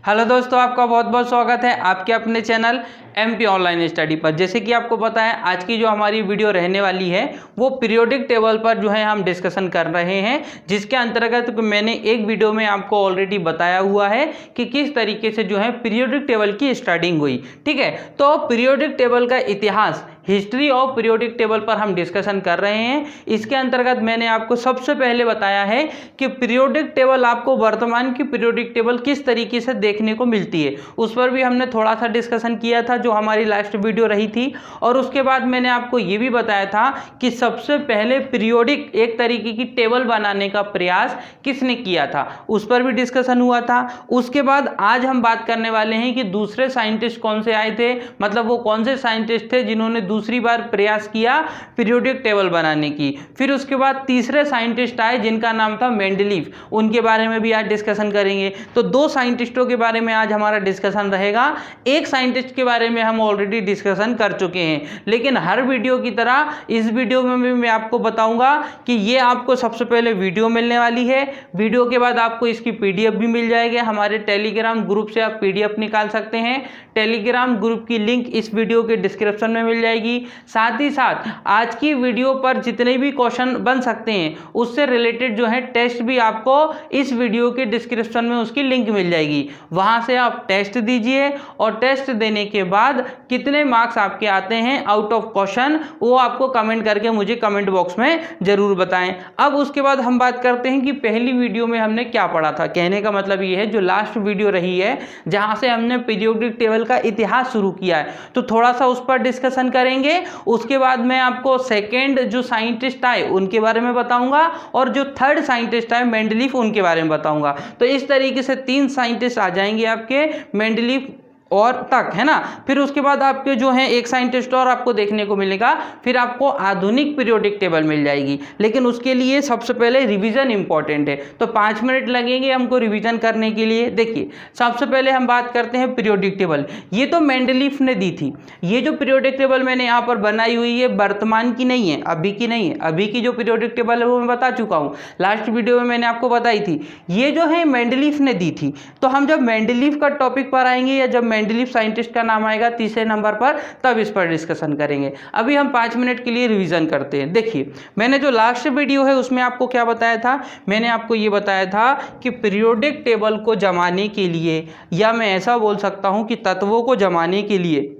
Hello दोस्तों, आपका बहुत बहुत स्वागत है आपके अपने चैनल एमपी ऑनलाइन स्टडी पर। जैसे कि आपको पता है, आज की जो हमारी वीडियो रहने वाली है वो पीरियोडिक टेबल पर जो है हम डिस्कशन कर रहे हैं, जिसके अंतर्गत मैंने एक वीडियो में आपको ऑलरेडी बताया हुआ है कि किस तरीके से जो है पीरियोडिक टेबल की स्टार्टिंग हुई। ठीक है, तो पीरियोडिक टेबल का इतिहास, हिस्ट्री ऑफ पीरियोडिक टेबल पर हम डिस्कशन कर रहे हैं। इसके अंतर्गत मैंने आपको सबसे पहले बताया है कि पीरियोडिक टेबल आपको वर्तमान की पीरियोडिक टेबल किस तरीके से देखने को मिलती है, उस पर भी हमने थोड़ा सा डिस्कशन किया था, जो हमारी लास्ट वीडियो रही थी। और उसके बाद मैंने आपको ये भी बताया था कि सबसे पहले पीरियोडिक एक तरीके की टेबल बनाने का प्रयास किसने किया था, उस पर भी डिस्कशन हुआ था। उसके बाद आज हम बात करने वाले हैं कि दूसरे साइंटिस्ट कौन से आए थे, मतलब वो कौन से साइंटिस्ट थे जिन्होंने दूसरी बार प्रयास किया पीरियोडिक टेबल बनाने की। फिर उसके बाद तीसरे साइंटिस्ट आए जिनका नाम था मेंडलीफ, उनके बारे में भी आज डिस्कशन करेंगे। तो दो साइंटिस्टों के बारे में आज हमारा डिस्कशन रहेगा। एक साइंटिस्ट के बारे में हम ऑलरेडी डिस्कशन कर चुके हैं, लेकिन हर वीडियो की तरह इस वीडियो में भी मैं आपको बताऊंगा कि ये आपको सबसे पहले वीडियो मिलने वाली है, वीडियो के बाद आपको इसकी पीडीएफ भी मिल जाएगी। हमारे टेलीग्राम ग्रुप से आप पीडीएफ निकाल सकते हैं। टेलीग्राम ग्रुप की लिंक इस वीडियो के डिस्क्रिप्शन में मिल जाएगी। साथ ही साथ आज की वीडियो पर जितने भी क्वेश्चन बन सकते हैं उससे रिलेटेड जो है टेस्ट भी आपको इस वीडियो के डिस्क्रिप्शन में उसकी लिंक मिल जाएगी। वहां से आप टेस्ट दीजिए और टेस्ट देने के बाद कितने मार्क्स आपके आते हैं आउट ऑफ क्वेश्चन, वो आपको कमेंट करके मुझे कमेंट बॉक्स में जरूर बताएं। अब उसके बाद हम बात करते हैं कि पहली वीडियो में हमने क्या पढ़ा था। कहने का मतलब ये है, जो लास्ट वीडियो रही है जहां से हमने पीरियोडिक टेबल का इतिहास शुरू किया है, तो थोड़ा सा उस पर डिस्कशन करेंगे। उसके बाद मैं आपको सेकेंड जो साइंटिस्ट आए उनके बारे में बताऊंगा और जो थर्ड साइंटिस्ट आए मेंडलीफ, उनके बारे में बताऊंगा। तो इस तरीके से तीन साइंटिस्ट आ जाएंगे आपके, मेंडलीफ और तक, है ना। फिर उसके बाद आपके जो है एक साइंटिस्ट और आपको देखने को मिलेगा, फिर आपको आधुनिक पीरियोडिक टेबल मिल जाएगी। लेकिन उसके लिए सबसे पहले रिवीजन इंपॉर्टेंट है, तो 5 मिनट लगेंगे हमको रिवीजन करने के लिए। देखिए, सबसे पहले हम बात करते हैं पीरियोडिक टेबल। ये तो मेंडलीफ ने दी थी। ये जो पीरियोडिक टेबल मैंने यहाँ पर बनाई हुई है वर्तमान की नहीं है, अभी की नहीं है। अभी की जो पीरियोडिक टेबल है वो मैं बता चुका हूँ, लास्ट वीडियो में मैंने आपको बताई थी। ये जो है मेंडलीफ ने दी थी। तो हम जब मेंडलीफ का टॉपिक पर आएंगे या जब मेंडलीफ साइंटिस्ट का नाम आएगा तीसरे नंबर पर, तब इस पर डिस्कशन करेंगे। अभी हम 5 मिनट के लिए रिवीजन करते हैं। देखिए, मैंने जो लास्ट वीडियो है उसमें आपको क्या बताया था, मैंने आपको ये बताया था कि पीरियोडिक टेबल को जमाने के लिए, या मैं ऐसा बोल सकता हूं कि तत्वों को जमाने के लिए,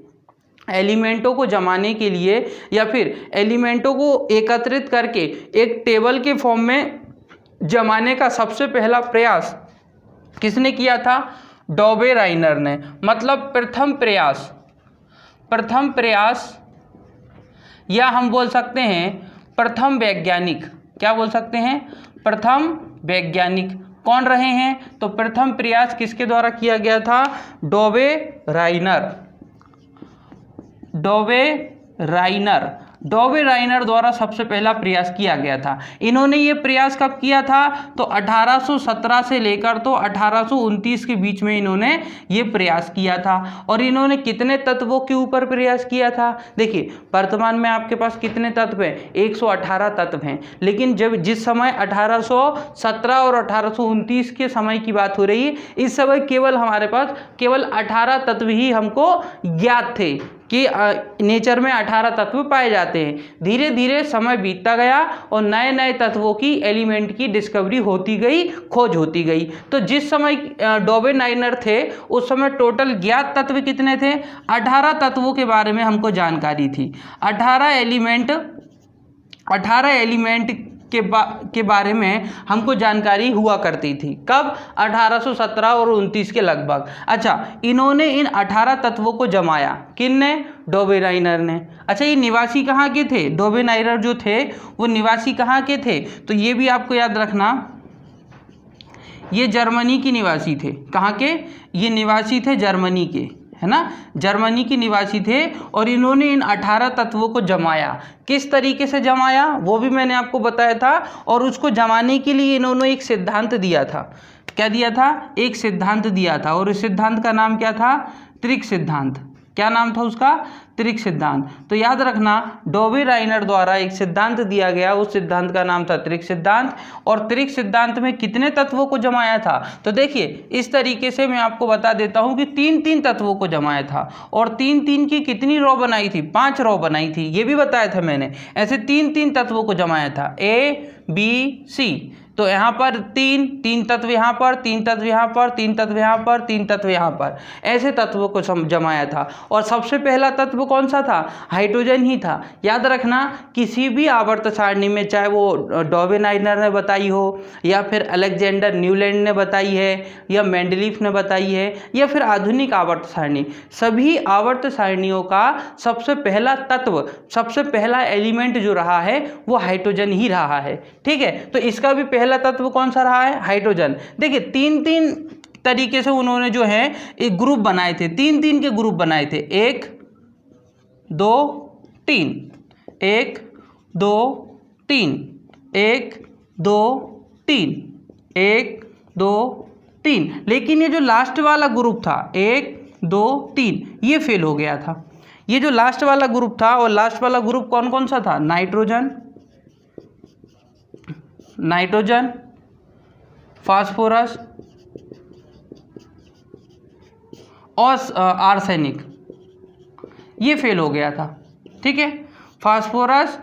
एलिमेंटों को जमाने के लिए, या फिर एलिमेंटों को एकत्रित करके एक टेबल के फॉर्म में जमाने का सबसे पहला प्रयास किसने किया था? डॉबे राइनर ने। मतलब प्रथम प्रयास, या हम बोल सकते हैं प्रथम वैज्ञानिक। क्या बोल सकते हैं? प्रथम वैज्ञानिक कौन रहे हैं? तो प्रथम प्रयास किसके द्वारा किया गया था? डॉबे राइनर द्वारा सबसे पहला प्रयास किया गया था। इन्होंने ये प्रयास कब किया था? तो 1817 से लेकर तो 1829 के बीच में इन्होंने ये प्रयास किया था। और इन्होंने कितने तत्वों के ऊपर प्रयास किया था? देखिए, वर्तमान में आपके पास कितने तत्व हैं? 118 तत्व हैं। लेकिन जिस समय 1817 और 1829 के समय की बात हो रही है, इस समय केवल हमारे पास केवल 18 तत्व ही हमको ज्ञात थे कि नेचर में 18 तत्व पाए जाते हैं। धीरे धीरे समय बीतता गया और नए नए तत्वों की, एलिमेंट की डिस्कवरी होती गई, खोज होती गई। तो जिस समय डॉबे राइनर थे उस समय टोटल ज्ञात तत्व कितने थे? 18 तत्वों के बारे में हमको जानकारी थी। 18 एलिमेंट के बारे में हमको जानकारी हुआ करती थी। कब? 1817 और 29 के लगभग। अच्छा, इन्होंने इन 18 तत्वों को जमाया। किनने? डॉबे राइनर ने। अच्छा, ये निवासी कहाँ के थे? डॉबे राइनर जो थे वो निवासी कहाँ के थे? तो ये भी आपको याद रखना, ये जर्मनी के निवासी थे। कहाँ के? ये निवासी थे जर्मनी के, है ना, जर्मनी के निवासी थे। और इन्होंने इन 18 तत्वों को जमाया। किस तरीके से जमाया वो भी मैंने आपको बताया था। और उसको जमाने के लिए इन्होंने एक सिद्धांत दिया था। क्या दिया था? एक सिद्धांत दिया था, और इस सिद्धांत का नाम क्या था? त्रिक सिद्धांत। क्या नाम था उसका? त्रिक सिद्धांत। तो याद रखना डॉबे राइनर द्वारा एक सिद्धांत दिया गया, उस सिद्धांत का नाम था त्रिक सिद्धांत। और त्रिक सिद्धांत में कितने तत्वों को जमाया था? तो देखिए इस तरीके से मैं आपको बता देता हूं कि 3-3 तत्वों को जमाया था। और 3-3 की कितनी रो बनाई थी? 5 रो बनाई थी, ये भी बताया था मैंने। ऐसे 3-3 तत्वों को जमाया था, A B C। तो यहाँ पर 3 तत्व, यहाँ पर 3 तत्व, यहाँ पर 3 तत्व, यहाँ पर 3 तत्व, यहाँ पर, ऐसे तत्वों को जमाया था। और सबसे पहला तत्व कौन सा था? हाइड्रोजन ही था। याद रखना किसी भी आवर्त सारणी में, चाहे वो डॉबे राइनर ने बताई हो, या फिर अलेक्जेंडर न्यूलैंड ने बताई है, या मेंडलीफ ने बताई है, या फिर आधुनिक आवर्त सारणी, सभी आवर्त सारणियों का सबसे पहला तत्व, सबसे पहला एलिमेंट जो रहा है वो हाइड्रोजन ही रहा है। ठीक है, तो इसका भी पहला तत्व कौन सा रहा है? हाइड्रोजन। देखिए 3-3 तरीके से उन्होंने जो है एक ग्रुप बनाए थे, 3-3 के ग्रुप बनाए थे, 1 2 3, 1 2 3, 1 2 3, 1 2 3। लेकिन ये जो लास्ट वाला ग्रुप था 1 2 3, ये फेल हो गया था। ये जो लास्ट वाला ग्रुप था, और लास्ट वाला ग्रुप कौन कौन सा था? नाइट्रोजन, फास्फोरस और आर्सेनिक, ये फेल हो गया था। ठीक है, phosphorus,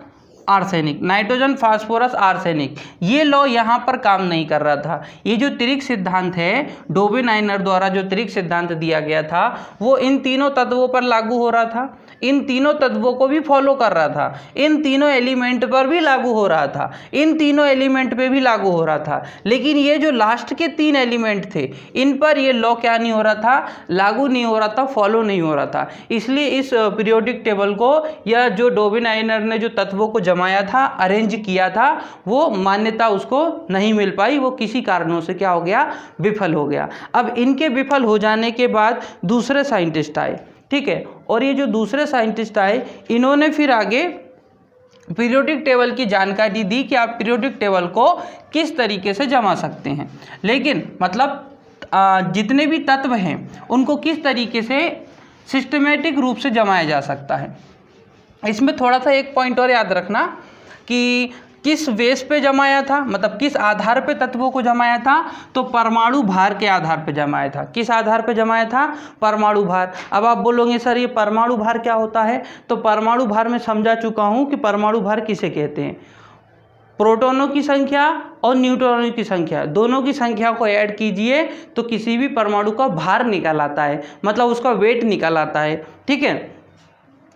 arsenic, nitrogen, phosphorus, arsenic, ये लॉ यहाँ पर काम नहीं कर रहा था। ये जो त्रिक सिद्धांत है, डॉबे राइनर द्वारा जो त्रिक सिद्धांत दिया गया था, वो इन तीनों तत्वों पर लागू हो रहा था, इन तीनों तत्वों को भी फॉलो कर रहा था, इन तीनों एलिमेंट पर भी लागू हो रहा था, इन तीनों एलिमेंट पे भी लागू हो रहा था। लेकिन ये जो लास्ट के 3 एलिमेंट थे, इन पर ये लॉ क्या नहीं हो रहा था? लागू नहीं हो रहा था, फॉलो नहीं हो रहा था। इसलिए इस पीरियोडिक टेबल को, या जो डॉबे राइनर ने जो तत्वों को जमाया था, अरेंज किया था, वो मान्यता उसको नहीं मिल पाई, वो किसी कारणों से क्या हो गया? विफल हो गया। अब इनके विफल हो जाने के बाद दूसरे साइंटिस्ट आए। ठीक है, और ये जो दूसरे साइंटिस्ट आए, इन्होंने फिर आगे पीरियोडिक टेबल की जानकारी दी कि आप पीरियोडिक टेबल को किस तरीके से जमा सकते हैं। लेकिन मतलब जितने भी तत्व हैं उनको किस तरीके से सिस्टमेटिक रूप से जमाया जा सकता है। इसमें थोड़ा सा एक पॉइंट और याद रखना कि किस बेस पे जमाया था, मतलब किस आधार पे तत्वों को जमाया था? तो परमाणु भार के आधार पे जमाया था। किस आधार पे जमाया था? परमाणु भार। अब आप बोलोगे सर ये परमाणु भार क्या होता है? तो परमाणु भार में समझा चुका हूँ कि परमाणु भार किसे कहते हैं। प्रोटॉनों की संख्या और न्यूट्रॉनों की संख्या, दोनों की संख्या को ऐड कीजिए तो किसी भी परमाणु का भार निकल आता है, मतलब उसका वेट निकल आता है। ठीक है,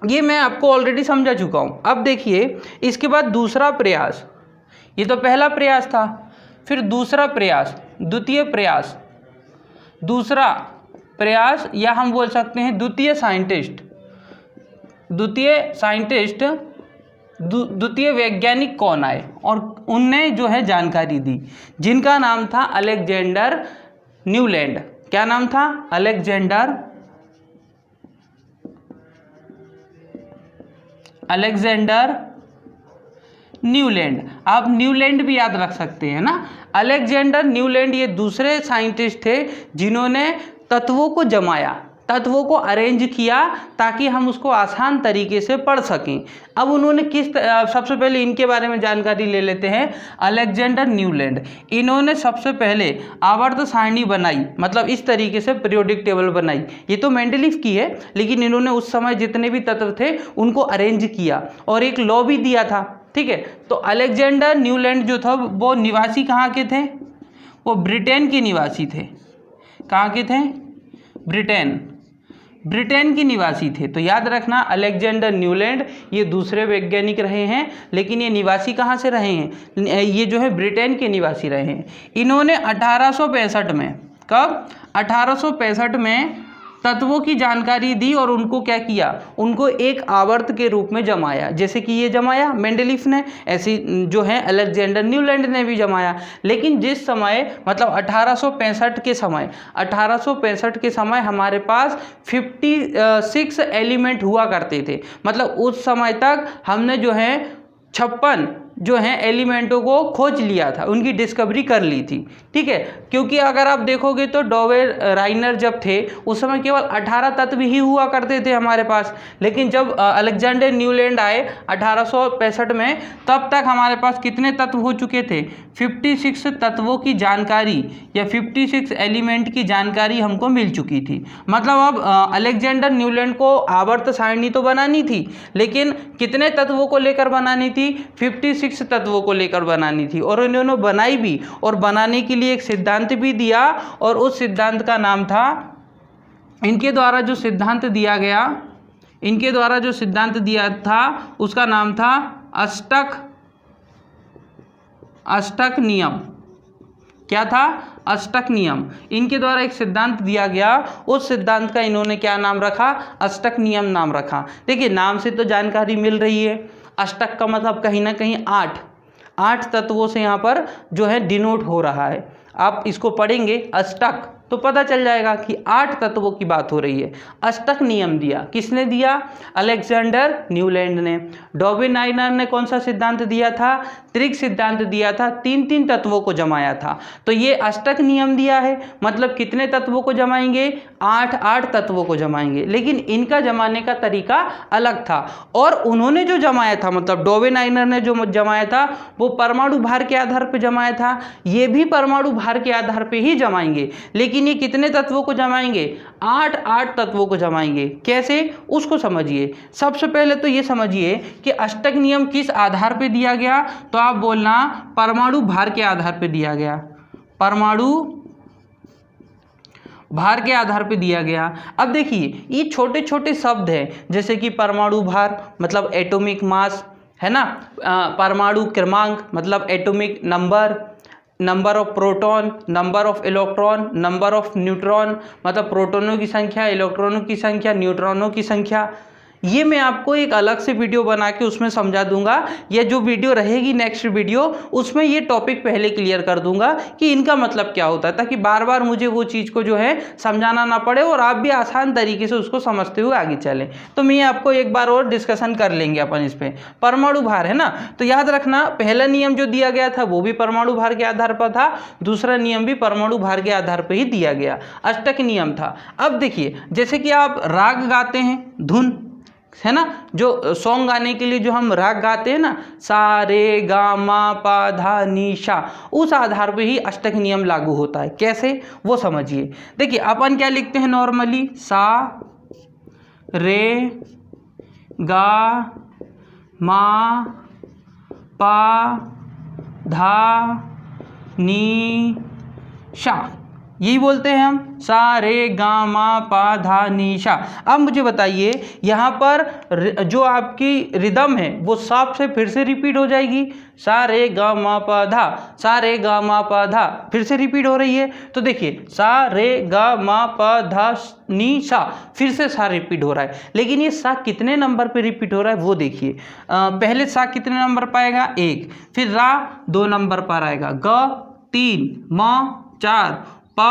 ये मैं आपको ऑलरेडी समझा चुका हूँ। अब देखिए इसके बाद दूसरा प्रयास, ये तो पहला प्रयास था, फिर दूसरा प्रयास, द्वितीय प्रयास, दूसरा प्रयास, या हम बोल सकते हैं द्वितीय वैज्ञानिक कौन आए और उनने जो है जानकारी दी, जिनका नाम था अलेक्जेंडर न्यूलैंड। क्या नाम था? Alexander Newland. आप न्यूलैंड भी याद रख सकते हैं ना। अलेक्जेंडर न्यूलैंड ये दूसरे साइंटिस्ट थे जिन्होंने तत्वों को जमाया, तत्वों को अरेंज किया ताकि हम उसको आसान तरीके से पढ़ सकें। अब उन्होंने सबसे पहले इनके बारे में जानकारी ले लेते हैं। अलेक्जेंडर न्यूलैंड, इन्होंने सबसे पहले आवर्त सारणी बनाई, मतलब इस तरीके से पीरियोडिक टेबल बनाई। ये तो मेंडलीफ की है, लेकिन इन्होंने उस समय जितने भी तत्व थे उनको अरेंज किया और एक लॉ भी दिया था। ठीक है, तो अलेक्जेंडर न्यूलैंड जो था वो निवासी कहाँ के थे? वो ब्रिटेन के निवासी थे। कहाँ के थे? ब्रिटेन के निवासी थे। तो याद रखना अलेक्जेंडर न्यूलैंड ये दूसरे वैज्ञानिक रहे हैं, लेकिन ये निवासी कहाँ से रहे हैं? ये जो है ब्रिटेन के निवासी रहे हैं। इन्होंने 1865 में, कब? 1865 में तत्वों की जानकारी दी और उनको क्या किया? उनको एक आवर्त के रूप में जमाया। जैसे कि ये जमाया मेंडलीफ ने, ऐसी जो है अलेक्जेंडर न्यूलैंड ने भी जमाया। लेकिन जिस समय, मतलब 1865 के समय हमारे पास 56 एलिमेंट हुआ करते थे। मतलब उस समय तक हमने जो है 56 जो हैं एलिमेंटों को खोज लिया था, उनकी डिस्कवरी कर ली थी, ठीक है। क्योंकि अगर आप देखोगे तो डॉवेर राइनर जब थे उस समय केवल 18 तत्व ही हुआ करते थे हमारे पास, लेकिन जब अलेक्जेंडर न्यूलैंड आए 1865 में, तब तक हमारे पास कितने तत्व हो चुके थे? 56 तत्वों की जानकारी या 56 एलिमेंट की जानकारी हमको मिल चुकी थी। मतलब अब अलेक्जेंडर न्यूलैंड को आवर्त सारणी तो बनानी थी, लेकिन कितने तत्वों को लेकर बनानी थी? 56 तत्वों को लेकर बनानी थी, और उन्होंने बनाई भी, और बनाने के लिए एक सिद्धांत भी दिया, और उस सिद्धांत का नाम था, इनके द्वारा जो सिद्धांत दिया गया, इनके द्वारा जो सिद्धांत दिया था उसका नाम था अष्टक नियम। क्या था? अष्टक नियम। इनके द्वारा एक सिद्धांत दिया गया, उस सिद्धांत का इन्होंने क्या नाम रखा? अष्टक नियम नाम रखा। देखिए नाम से तो जानकारी मिल रही है, अष्टक का मतलब कहीं ना कहीं 8 तत्वों से यहाँ पर जो है डिनोट हो रहा है। आप इसको पढ़ेंगे अष्टक तो पता चल जाएगा कि 8 तत्वों की बात हो रही है। अष्टक नियम दिया, किसने दिया? अलेक्जेंडर न्यूलैंड ने। डॉर्विन राइनर ने कौन सा सिद्धांत दिया था? त्रिक सिद्धांत दिया था, 3 तत्वों को जमाया था। तो ये अष्टक नियम दिया है, मतलब कितने तत्वों को जमाएंगे? 8 तत्वों को जमाएंगे, लेकिन इनका जमाने का तरीका अलग था। और उन्होंने जो जमाया था, मतलब डॉर्विन राइनर ने जो जमाया था वो परमाणु भार के आधार पर जमाया था, ये भी परमाणु भार के आधार पर ही जमाएंगे, लेकिन ये कितने तत्वों को जमाएंगे? 8 तत्वों को जमाएंगे। कैसे? उसको समझिए। सबसे पहले तो ये समझिए कि अष्टक नियम किस आधार पे दिया गया, तो आप बोलना परमाणु भार के आधार पे दिया गया। परमाणु भार के आधार पे दिया गया। अब देखिए ये छोटे छोटे शब्द हैं, जैसे कि परमाणु भार मतलब एटॉमिक मास, है ना, परमाणु क्रमांक मतलब atomic number of proton, number of electron, number of neutron मतलब प्रोटॉनों की संख्या, इलेक्ट्रॉनों की संख्या, न्यूट्रॉनों की संख्या। ये मैं आपको एक अलग से वीडियो बना के उसमें समझा दूंगा। ये जो वीडियो रहेगी नेक्स्ट वीडियो, उसमें ये टॉपिक पहले क्लियर कर दूंगा कि इनका मतलब क्या होता है, ताकि बार बार मुझे वो चीज़ को जो है समझाना ना पड़े और आप भी आसान तरीके से उसको समझते हुए आगे चलें। तो मैं आपको एक बार और डिस्कशन कर लेंगे अपन इस पर। परमाणु भार है ना, तो याद रखना पहला नियम जो दिया गया था वो भी परमाणु भार के आधार पर था, दूसरा नियम भी परमाणु भार के आधार पर ही दिया गया, अष्टक नियम था। अब देखिए जैसे कि आप राग गाते हैं, धुन है ना, जो सॉन्ग गाने के लिए जो हम राग गाते हैं ना, सा रे गा मा पा धा नी सा, उस आधार पे ही अष्टक नियम लागू होता है। कैसे? वो समझिए। देखिए अपन क्या लिखते हैं नॉर्मली, सा रे गा मा पा धा नी सा, यही बोलते हैं हम, सा रे गा मा पा धा नी सा। अब मुझे बताइए यहाँ पर जो आपकी रिदम है वो साफ से फिर से रिपीट हो जाएगी, सा रे गा मा पा धा, सा रे गा मा पा धा, फिर से रिपीट हो रही है। तो देखिए सा रे गा मा पा धा नी सा, फिर से सा रिपीट हो रहा है, लेकिन ये सा कितने नंबर पे रिपीट हो रहा है वो देखिए। पहले सा कितने नंबर पर आएगा? 1, फिर रा 2 नंबर पर आएगा, ग 3, म 4, प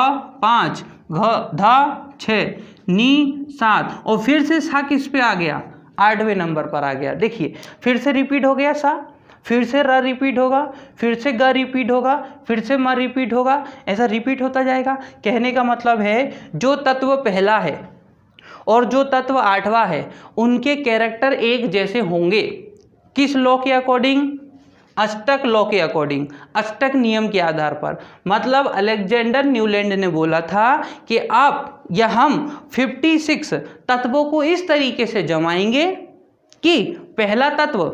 5, घ धा 6, नी 7, और फिर से सा किस पे आ गया? 8वें नंबर पर आ गया। देखिए फिर से रिपीट हो गया सा, फिर से र रिपीट होगा, फिर से ग रिपीट होगा, फिर से म रिपीट होगा, ऐसा रिपीट होता जाएगा। कहने का मतलब है जो तत्व पहला है और जो तत्व 8वां है उनके कैरेक्टर एक जैसे होंगे। किस लॉ के अकॉर्डिंग? अष्टक लॉ के अकॉर्डिंग, अष्टक नियम के आधार पर। मतलब अलेक्जेंडर न्यूलैंड ने बोला था कि आप या हम 56 तत्वों को इस तरीके से जमाएंगे कि पहला तत्व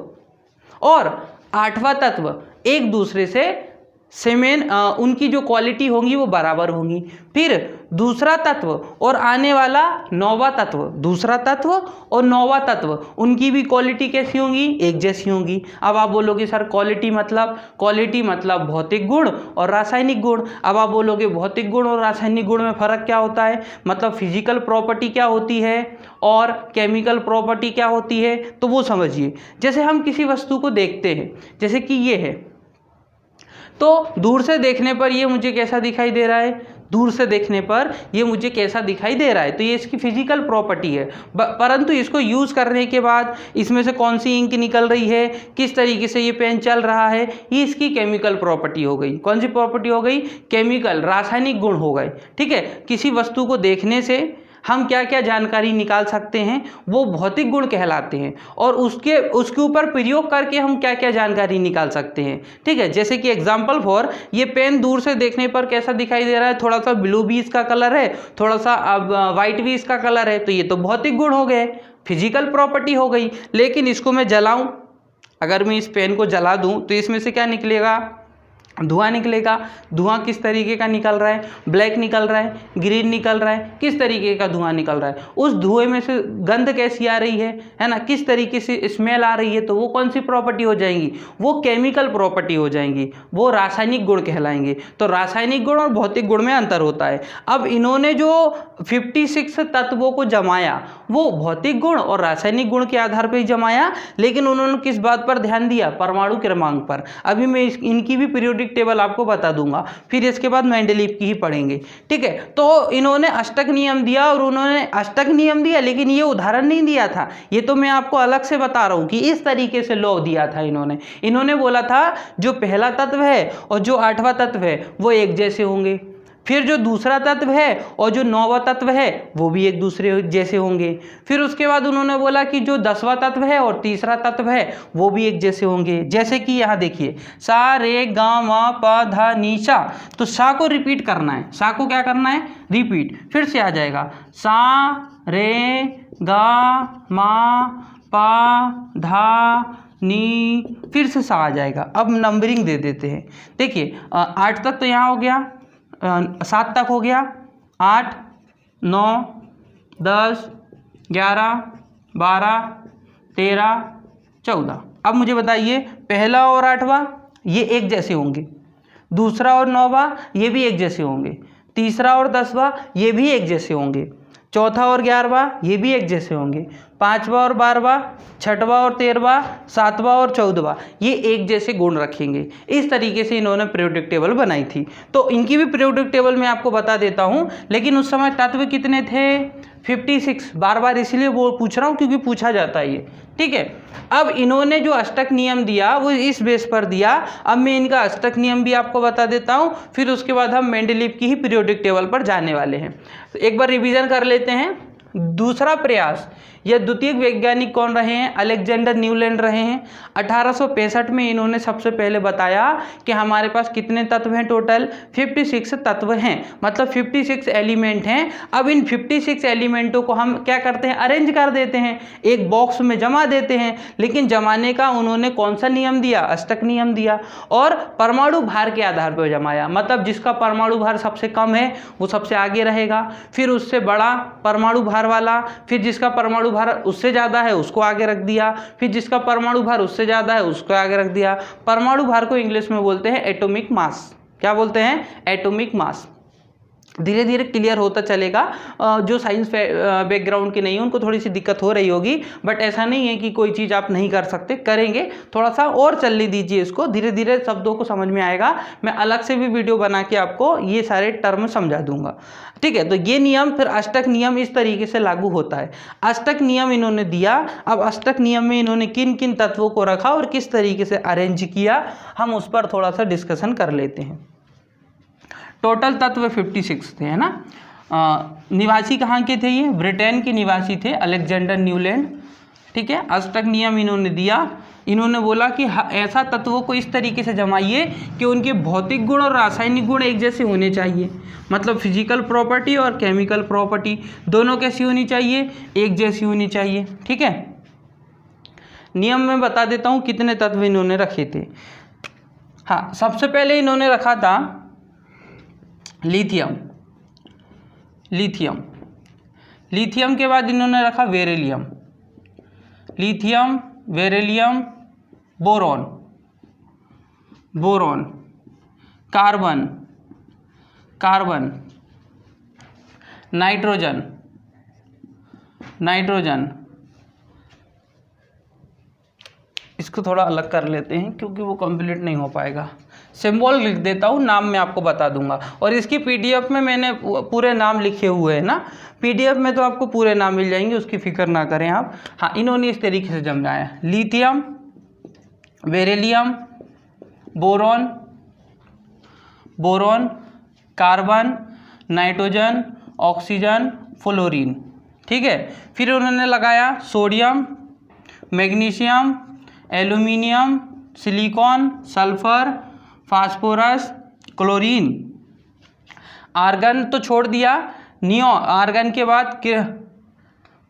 और 8वां तत्व एक दूसरे से सेमेन, उनकी जो क्वालिटी होंगी वो बराबर होंगी। फिर दूसरा तत्व और आने वाला 9वां तत्व, दूसरा तत्व और 9वां तत्व, उनकी भी क्वालिटी कैसी होंगी? एक जैसी होंगी। अब आप बोलोगे सर क्वालिटी मतलब भौतिक गुण और रासायनिक गुण। अब आप बोलोगे भौतिक गुण और रासायनिक गुण में फ़र्क क्या होता है, मतलब फिजिकल प्रॉपर्टी क्या होती है और केमिकल प्रॉपर्टी क्या होती है, तो वो समझिए। जैसे हम किसी वस्तु को देखते हैं, जैसे कि ये है, तो दूर से देखने पर ये मुझे कैसा दिखाई दे रहा है? दूर से देखने पर ये मुझे कैसा दिखाई दे रहा है, तो ये इसकी फिजिकल प्रॉपर्टी है। परंतु इसको यूज़ करने के बाद इसमें से कौन सी इंक निकल रही है, किस तरीके से ये पेन चल रहा है, ये इसकी केमिकल प्रॉपर्टी हो गई। कौन सी प्रॉपर्टी हो गई? केमिकल, रासायनिक गुण हो गए। ठीक है, किसी वस्तु को देखने से हम क्या क्या जानकारी निकाल सकते हैं, वो भौतिक गुण कहलाते हैं। और उसके ऊपर प्रयोग करके हम क्या क्या जानकारी निकाल सकते हैं। ठीक है, जैसे कि एग्जांपल फॉर, ये पेन दूर से देखने पर कैसा दिखाई दे रहा है, थोड़ा सा ब्लू भी इसका कलर है, थोड़ा सा वाइट भी इसका कलर है, तो ये तो भौतिक गुण हो गए, फिजिकल प्रॉपर्टी हो गई। लेकिन इसको मैं जलाऊं, अगर मैं इस पेन को जला दूं तो इसमें से क्या निकलेगा? धुआं निकलेगा। धुआं किस तरीके का निकल रहा है? ब्लैक निकल रहा है, ग्रीन निकल रहा है, किस तरीके का धुआं निकल रहा है? उस धुएं में से गंध कैसी आ रही है ना, किस तरीके से स्मेल आ रही है, तो वो कौन सी प्रॉपर्टी हो जाएंगी? वो केमिकल प्रॉपर्टी हो जाएंगी, वो रासायनिक गुण कहलाएंगे। तो रासायनिक गुण और भौतिक गुण में अंतर होता है। अब इन्होंने जो 56 तत्वों को जमाया वो भौतिक गुण और रासायनिक गुण के आधार पर ही जमाया, लेकिन उन्होंने किस बात पर ध्यान दिया? परमाणु क्रमांक पर। अभी मैं इनकी भी पीरियोडिक टेबल आपको बता दूंगा, फिर इसके बाद मेंडलीव की ही पढ़ेंगे। ठीक है, तो इन्होंने अष्टक नियम दिया, और उन्होंने अष्टक नियम दिया, लेकिन ये उदाहरण नहीं दिया था, ये तो मैं आपको अलग से बता रहा हूं कि इस तरीके से लॉ दिया था इन्होंने बोला था जो पहला तत्व है और जो 8वां तत्व है वो एक जैसे होंगे, फिर जो दूसरा तत्व है और जो 9वां तत्व है वो भी एक दूसरे जैसे होंगे, फिर उसके बाद उन्होंने बोला कि जो 10वां तत्व है और तीसरा तत्व है वो भी एक जैसे होंगे। जैसे कि यहाँ देखिए, सा रे गा मा पा धा नी सा, तो सा को रिपीट करना है, सा को क्या करना है? रिपीट। फिर से आ जाएगा सा रे गा मा पा धा नी, फिर से सा आ जाएगा। अब नंबरिंग दे देते हैं। देखिए 8 तक तो यहाँ हो गया, 7 तक हो गया, 8 9 10 11 12 13 14। अब मुझे बताइए, पहला और 8वां ये एक जैसे होंगे, दूसरा और 9वां ये भी एक जैसे होंगे, तीसरा और 10वां ये भी एक जैसे होंगे, चौथा और 11वां ये भी एक जैसे होंगे, 5वां और 12वां, 6वां और 13वां, 7वां और 14वां ये एक जैसे गुण रखेंगे। इस तरीके से इन्होंने पीरियोडिक टेबल बनाई थी। तो इनकी भी पीरियोडिक टेबल मैं आपको बता देता हूँ, लेकिन उस समय तत्व कितने थे? 56। बार बार इसलिए वो पूछ रहा हूँ क्योंकि पूछा जाता है ये। ठीक है, अब इन्होंने जो अष्टक नियम दिया वो इस बेस पर दिया। अब मैं इनका अष्टक नियम भी आपको बता देता हूँ, फिर उसके बाद हम मेंडलीव की ही पीरियोडिक टेबल पर जाने वाले हैं। तो एक बार रिवीजन कर लेते हैं। दूसरा प्रयास, यह द्वितीय वैज्ञानिक कौन रहे हैं? अलेक्जेंडर न्यूलैंड रहे हैं। 1865 में इन्होंने सबसे पहले बताया कि हमारे पास कितने तत्व हैं? टोटल 56 तत्व हैं, मतलब 56 एलिमेंट हैं। अब इन 56 एलिमेंटों को हम क्या करते हैं? अरेंज कर देते हैं, एक बॉक्स में जमा देते हैं। लेकिन जमाने का उन्होंने कौन सा नियम दिया? अष्टक नियम दिया। और परमाणु भार के आधार पर जमाया, मतलब जिसका परमाणु भार सबसे कम है वो सबसे आगे रहेगा, फिर उससे बड़ा परमाणु भार वाला, फिर जिसका परमाणु भार उससे ज़्यादा है उसको आगे रख दिया, फिर जिसका परमाणु भार उससे ज़्यादा है उसको आगे रख दिया। परमाणु भार को इंग्लिश में बोलते हैं एटॉमिक मास। क्या बोलते हैं? Atomic mass. धीरे धीरे क्लियर होता चलेगा। जो साइंस बैकग्राउंड के नहीं है उनको थोड़ी सी दिक्कत हो रही होगी, बट ऐसा नहीं है कि कोई चीज़ आप नहीं कर सकते, करेंगे। थोड़ा सा और चलने दीजिए इसको, धीरे धीरे शब्दों को समझ में आएगा। मैं अलग से भी वीडियो बना के आपको ये सारे टर्म समझा दूंगा। ठीक है, तो ये नियम, फिर अष्टक नियम इस तरीके से लागू होता है। अष्टक नियम इन्होंने दिया। अब अष्टक नियम में इन्होंने किन किन तत्वों को रखा और किस तरीके से अरेंज किया, हम उस पर थोड़ा सा डिस्कशन कर लेते हैं। टोटल तत्व 56 थे, है ना। निवासी कहाँ के थे? ये ब्रिटेन के निवासी थे, अलेक्जेंडर न्यूलैंड। ठीक है, अष्टक नियम इन्होंने दिया। इन्होंने बोला कि ऐसा तत्वों को इस तरीके से जमाइए कि उनके भौतिक गुण और रासायनिक गुण एक जैसे होने चाहिए, मतलब फिजिकल प्रॉपर्टी और केमिकल प्रॉपर्टी दोनों कैसी होनी चाहिए? एक जैसी होनी चाहिए। ठीक है, नियम में बता देता हूँ कितने तत्व इन्होंने रखे थे। हाँ, सबसे पहले इन्होंने रखा था लिथियम। लिथियम लिथियम के बाद इन्होंने रखा beryllium. Lithium, beryllium, boron, boron, carbon, carbon, nitrogen, nitrogen. इसको थोड़ा अलग कर लेते हैं क्योंकि वो कंप्लीट नहीं हो पाएगा। सिंबल लिख देता हूँ, नाम मैं आपको बता दूंगा। और इसकी पीडीएफ में मैंने पूरे नाम लिखे हुए हैं ना, पीडीएफ में तो आपको पूरे नाम मिल जाएंगे, उसकी फिक्र ना करें आप। हाँ, इन्होंने इस तरीके से समझाया, lithium, beryllium, boron, carbon, nitrogen, oxygen, fluorine. ठीक है, फिर उन्होंने लगाया sodium, magnesium, aluminium, silicon, sulphur, phosphorus, chlorine. Argon तो छोड़ दिया, नियोन, आर्गन के बाद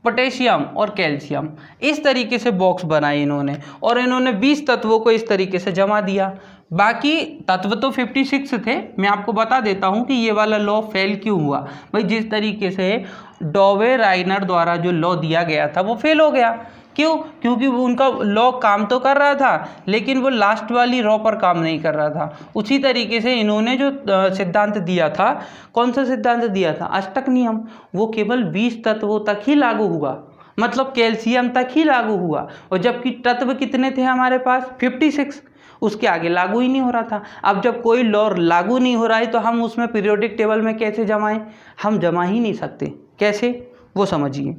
पोटेशियम और कैल्शियम। इस तरीके से बॉक्स बनाए इन्होंने, और इन्होंने 20 तत्वों को इस तरीके से जमा दिया। बाकी तत्व तो 56 थे। मैं आपको बता देता हूं कि ये वाला लॉ फेल क्यों हुआ। भाई, जिस तरीके से डॉवे-राइनर द्वारा जो लॉ दिया गया था वो फेल हो गया। क्यों? क्योंकि वो उनका लॉ काम तो कर रहा था, लेकिन वो लास्ट वाली रॉ पर काम नहीं कर रहा था। उसी तरीके से इन्होंने जो सिद्धांत दिया था, कौन सा सिद्धांत दिया था? अष्टक नियम, वो केवल 20 तत्वों तक ही लागू हुआ, मतलब कैल्शियम तक ही लागू हुआ। और जबकि तत्व कितने थे हमारे पास? 56, उसके आगे लागू ही नहीं हो रहा था। अब जब कोई लॉ लागू नहीं हो रहा है तो हम उसमें पीरियोडिक टेबल में कैसे जमाएं? हम जमा ही नहीं सकते। कैसे, वो समझिए।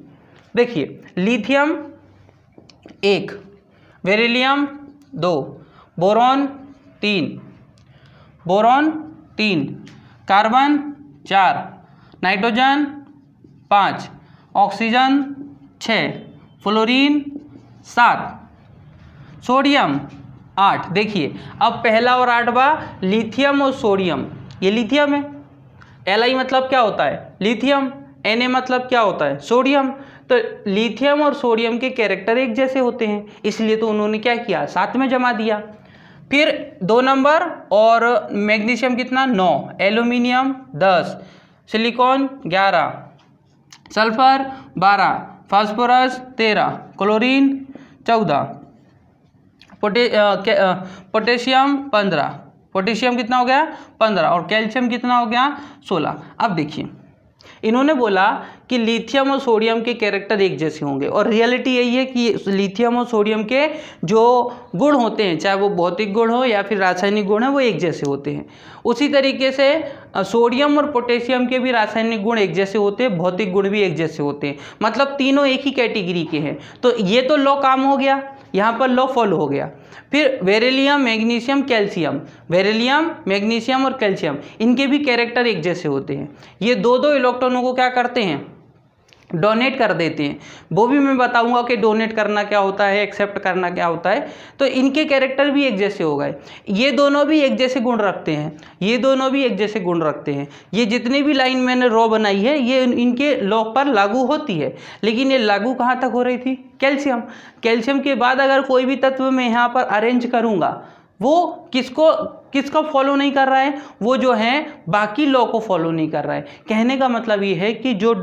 देखिए, lithium 1, beryllium 2, boron 3, carbon 4, nitrogen 5, oxygen 6, fluorine 7, sodium 8। देखिए, अब पहला और 8वां लिथियम और सोडियम, ये लिथियम है, Li मतलब क्या होता है? लिथियम। Na मतलब क्या होता है? सोडियम। तो लिथियम और सोडियम के कैरेक्टर एक जैसे होते हैं, इसलिए तो उन्होंने क्या किया? साथ में जमा दिया। फिर 2 नंबर, और मैग्नीशियम कितना? 9, aluminium 10, silicon 11, sulphur 12, phosphorus 13, chlorine 14, potassium 15, potassium कितना हो गया? 15, और कैल्शियम कितना हो गया? 16। अब देखिए, इन्होंने बोला कि लिथियम और सोडियम के कैरेक्टर एक जैसे होंगे, और रियलिटी यही है कि लिथियम और सोडियम के जो गुण होते हैं, चाहे वो भौतिक गुण हो या फिर रासायनिक गुण है, वो एक जैसे होते हैं। उसी तरीके से सोडियम और पोटेशियम के भी रासायनिक गुण एक जैसे होते हैं, भौतिक गुण भी एक जैसे होते हैं, मतलब तीनों एक ही कैटेगरी के हैं। तो ये तो लॉ काम हो गया, यहाँ पर लॉ फॉलो हो गया। फिर beryllium, magnesium, calcium, beryllium, magnesium और कैल्शियम, इनके भी कैरेक्टर एक जैसे होते हैं। ये दो इलेक्ट्रॉनों को क्या करते हैं? डोनेट कर देते हैं। वो भी मैं बताऊंगा कि डोनेट करना क्या होता है, एक्सेप्ट करना क्या होता है। तो इनके कैरेक्टर भी एक जैसे हो गए। ये दोनों भी एक जैसे गुण रखते हैं, ये दोनों भी एक जैसे गुण रखते हैं। ये जितनी भी लाइन मैंने रॉ बनाई है, ये इनके लॉ पर लागू होती है। लेकिन ये लागू कहाँ तक हो रही थी? कैल्शियम। कैल्शियम के बाद अगर कोई भी तत्व मैं यहाँ पर अरेंज करूँगा, वो किसको फॉलो नहीं कर रहा है? वो जो है बाकी लॉ को फॉलो नहीं कर रहा है। कहने का मतलब ये है कि जो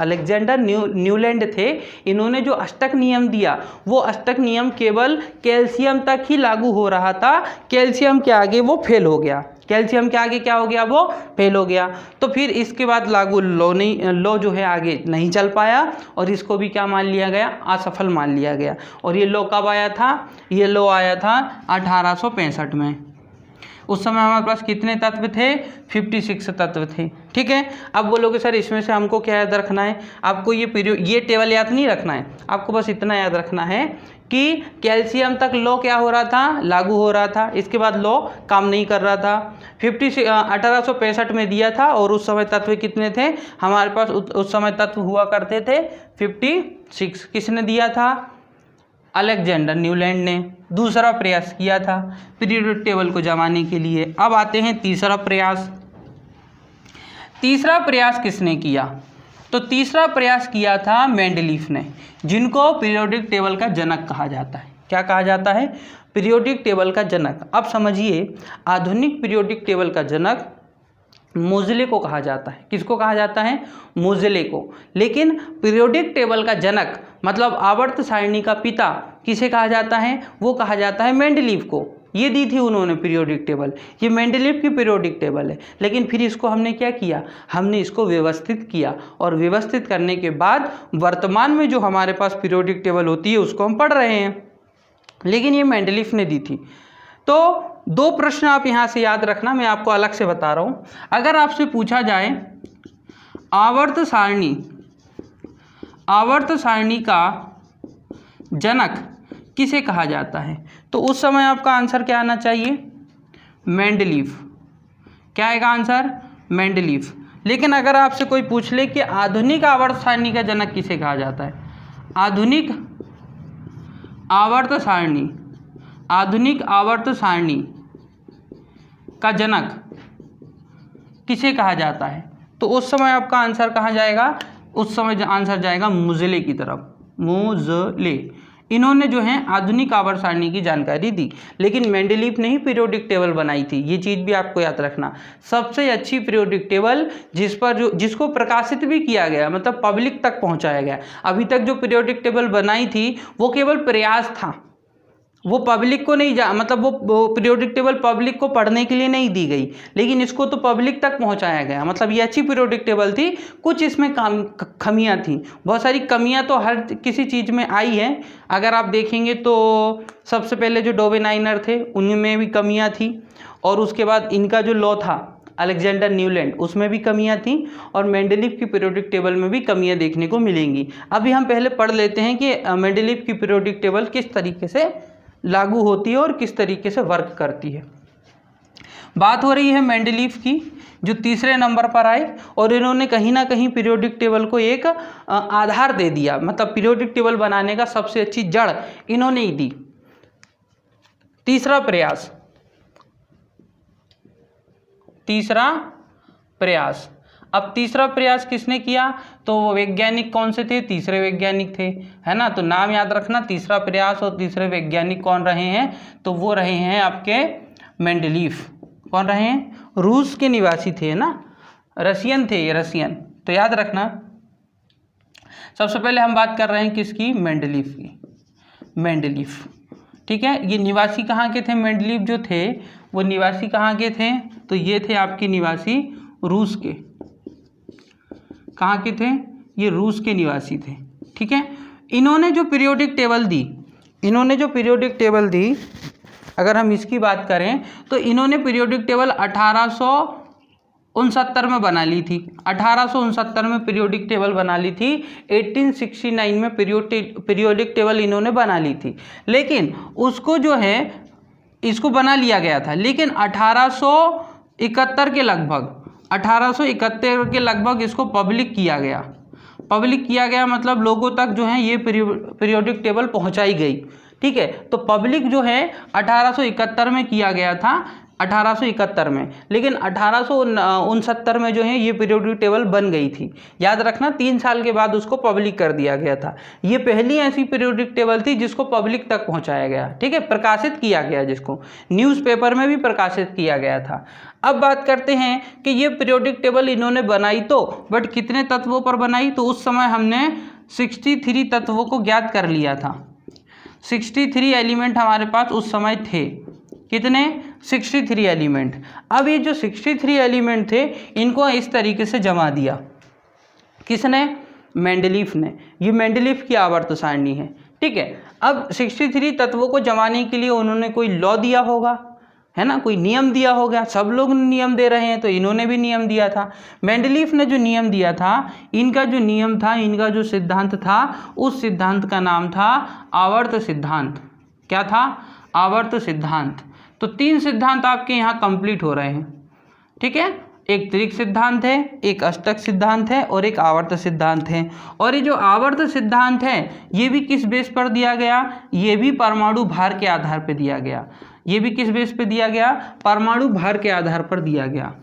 अलेक्जेंडर न्यूलैंड थे, इन्होंने जो अष्टक नियम दिया, वो अष्टक नियम केवल कैल्शियम तक ही लागू हो रहा था। कैल्शियम के आगे वो फेल हो गया। कैल्शियम के आगे क्या हो गया? वो फेल हो गया। तो फिर इसके बाद लागू लॉ जो है आगे नहीं चल पाया, और इसको भी क्या मान लिया गया? असफल मान लिया गया। और ये लॉ कब आया था? ये लॉ आया था 1865 में। उस समय हमारे पास कितने तत्व थे? 56 तत्व थे। ठीक है, अब बोलोगे सर इसमें से हमको क्या याद रखना है? आपको ये टेबल याद नहीं रखना है, आपको बस इतना याद रखना है कि कैल्शियम तक लॉ क्या हो रहा था? लागू हो रहा था। इसके बाद लॉ काम नहीं कर रहा था। 1865 में दिया था, और उस समय तत्व कितने थे हमारे पास? उस समय तत्व हुआ करते थे 56। किसने दिया था? अलेक्जेंडर न्यूलैंड ने दूसरा प्रयास किया था पीरियोडिक टेबल को जमाने के लिए। अब आते हैं तीसरा प्रयास। तीसरा प्रयास किसने किया? तो तीसरा प्रयास किया था मेंडलीफ ने, जिनको पीरियोडिक टेबल का जनक कहा जाता है। क्या कहा जाता है? पीरियोडिक टेबल का जनक। अब समझिए, आधुनिक पीरियोडिक टेबल का जनक मोज़ले को कहा जाता है। किसको कहा जाता है? मोज़ले को। लेकिन पीरियोडिक टेबल का जनक मतलब आवर्त सारणी का पिता किसे कहा जाता है? वो कहा जाता है मेंडलीफ को। ये दी थी उन्होंने पीरियोडिक टेबल, ये मेंडलीफ की पीरियोडिक टेबल है। लेकिन फिर इसको हमने क्या किया? हमने इसको व्यवस्थित किया, और व्यवस्थित करने के बाद वर्तमान में जो हमारे पास पीरियोडिक टेबल होती है उसको हम पढ़ रहे हैं। लेकिन ये मेंडलीफ ने दी थी। तो दो प्रश्न आप यहाँ से याद रखना, मैं आपको अलग से बता रहा हूँ। अगर आपसे पूछा जाए आवर्त सारणी का जनक किसे कहा जाता है, तो उस समय आपका आंसर क्या आना चाहिए? मेंडलीफ। क्या आएगा आंसर? मेंडलीफ। लेकिन अगर आपसे कोई पूछ ले कि आधुनिक आवर्त सारणी का जनक किसे कहा जाता है, आधुनिक आवर्त सारणी का जनक किसे कहा जाता है, तो उस समय आपका आंसर कहाँ जाएगा? उस समय आंसर जाएगा मोज़ले की तरफ। मोज़ले, इन्होंने जो है आधुनिक आवर्त सारणी की जानकारी दी, लेकिन मेंडलीफ ने ही पीरियोडिक टेबल बनाई थी। ये चीज़ भी आपको याद रखना। सबसे अच्छी पीरियोडिक टेबल जिसको प्रकाशित भी किया गया, मतलब पब्लिक तक पहुंचाया गया। अभी तक जो पीरियोडिक टेबल बनाई थी वो केवल प्रयास था, वो पब्लिक को नहीं मतलब वो पीरियोडिक टेबल पब्लिक को पढ़ने के लिए नहीं दी गई, लेकिन इसको तो पब्लिक तक पहुंचाया गया। मतलब ये अच्छी पीरियोडिक टेबल थी। कुछ इसमें खमियां थी, बहुत सारी कमियां तो हर किसी चीज़ में आई हैं। अगर आप देखेंगे तो सबसे पहले जो डोवेनाइनर थे उनमें भी कमियाँ थी, और उसके बाद इनका जो लॉ था अलेक्जेंडर न्यूलैंड, उसमें भी कमियां थी, और मेंडलीफ की पीरियोडिक टेबल में भी कमियां देखने को मिलेंगी। अभी हम पहले पढ़ लेते हैं कि मेंडलीफ की पीरियोडिक टेबल किस तरीके से लागू होती है और किस तरीके से वर्क करती है। बात हो रही है मेंडलीफ की, जो तीसरे नंबर पर आए, और इन्होंने कहीं ना कहीं पीरियोडिक टेबल को एक आधार दे दिया। मतलब पीरियोडिक टेबल बनाने का सबसे अच्छी जड़ इन्होंने ही दी। तीसरा प्रयास। अब तीसरा प्रयास किसने किया, तो वो वैज्ञानिक कौन से थे? तीसरे वैज्ञानिक थे, है ना। तो नाम याद रखना, तीसरा प्रयास और तीसरे वैज्ञानिक कौन रहे हैं, तो वो रहे हैं आपके मेंडलीफ। कौन रहे हैं? रूस के निवासी थे ना, रशियन थे ये, रशियन। तो याद रखना, सबसे पहले हम बात कर रहे हैं किसकी? मेंडलीफ की। मेंडलीफ, ठीक है। ये निवासी कहाँ के थे? मेंडलीफ जो थे वो निवासी कहाँ के थे? तो ये थे आपके निवासी रूस के। कहाँ के थे? ये रूस के निवासी थे, ठीक है। इन्होंने जो पीरियोडिक टेबल दी, अगर हम इसकी बात करें तो इन्होंने पीरियोडिक टेबल 1869 में बना ली थी। 1869 में पीरियोडिक टेबल बना ली थी। 1869 में पीरियोडिक टेबल इन्होंने बना ली थी, लेकिन उसको जो है इसको बना लिया गया था, लेकिन 1871 के लगभग इसको पब्लिक किया गया। मतलब लोगों तक जो है ये पीरियोडिक टेबल पहुंचाई गई, ठीक है। तो पब्लिक जो है 1871 में किया गया था, 1871 में, लेकिन 1869 में जो है ये पीरियोडिक टेबल बन गई थी। याद रखना, 3 साल के बाद उसको पब्लिक कर दिया गया था। ये पहली ऐसी पीरियोडिक टेबल थी जिसको पब्लिक तक पहुंचाया गया, ठीक है, प्रकाशित किया गया, जिसको न्यूज़पेपर में भी प्रकाशित किया गया था। अब बात करते हैं कि ये पीरियोडिक टेबल इन्होंने बनाई तो, बट कितने तत्वों पर बनाई, तो उस समय हमने 63 तत्वों को ज्ञात कर लिया था। 63 एलिमेंट हमारे पास उस समय थे। कितने? 63 एलिमेंट। अब ये जो 63 एलिमेंट थे इनको इस तरीके से जमा दिया। किसने? मेंडलीफ ने। ये मेंडलीफ की आवर्त सारणी है, ठीक है। अब 63 तत्वों को जमाने के लिए उन्होंने कोई लॉ दिया होगा, है ना, कोई नियम दिया होगा। सब लोग नियम दे रहे हैं तो इन्होंने भी नियम दिया था। मेंडलीफ ने जो नियम दिया था, इनका जो नियम था, इनका जो सिद्धांत था, उस सिद्धांत का नाम था आवर्त सिद्धांत। क्या था? आवर्त सिद्धांत। तो 3 सिद्धांत आपके यहाँ कंप्लीट हो रहे हैं, ठीक है। एक त्रिक सिद्धांत है, एक अष्टक सिद्धांत है, और एक आवर्त सिद्धांत है। और ये जो आवर्त सिद्धांत है ये भी किस बेस पर दिया गया? ये भी परमाणु भार के आधार पर दिया गया। ये भी किस बेस पे दिया गया? परमाणु भार के आधार पर दिया गया।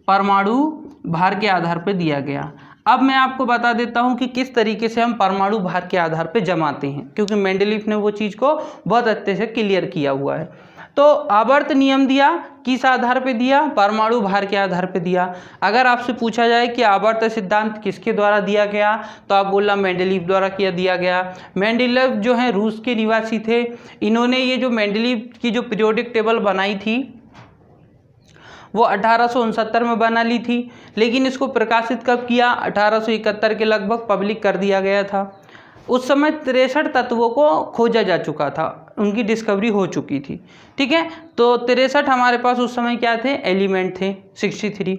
परमाणु भार के आधार पर दिया गया। अब मैं आपको बता देता हूं कि किस तरीके से हम परमाणु भार के आधार पर जमाते हैं, क्योंकि मेंडलीफ ने वो चीज़ को बहुत अच्छे से क्लियर किया हुआ है। तो आवर्त नियम दिया, किस आधार पे दिया? परमाणु भार के आधार पे दिया। अगर आपसे पूछा जाए कि आवर्त सिद्धांत किसके द्वारा दिया गया, तो आप बोलना मेंडलीफ द्वारा दिया गया। मेंडलीफ जो है रूस के निवासी थे। इन्होंने ये जो मेंडलीफ की जो पीरियोडिक टेबल बनाई थी वो 1869 में बना ली थी, लेकिन इसको प्रकाशित कब किया? 1871 के लगभग पब्लिक कर दिया गया था। उस समय 63 तत्वों को खोजा जा चुका था। उनकी डिस्कवरी हो चुकी थी। ठीक है, तो 63 हमारे पास उस समय क्या थे, एलिमेंट थे। 63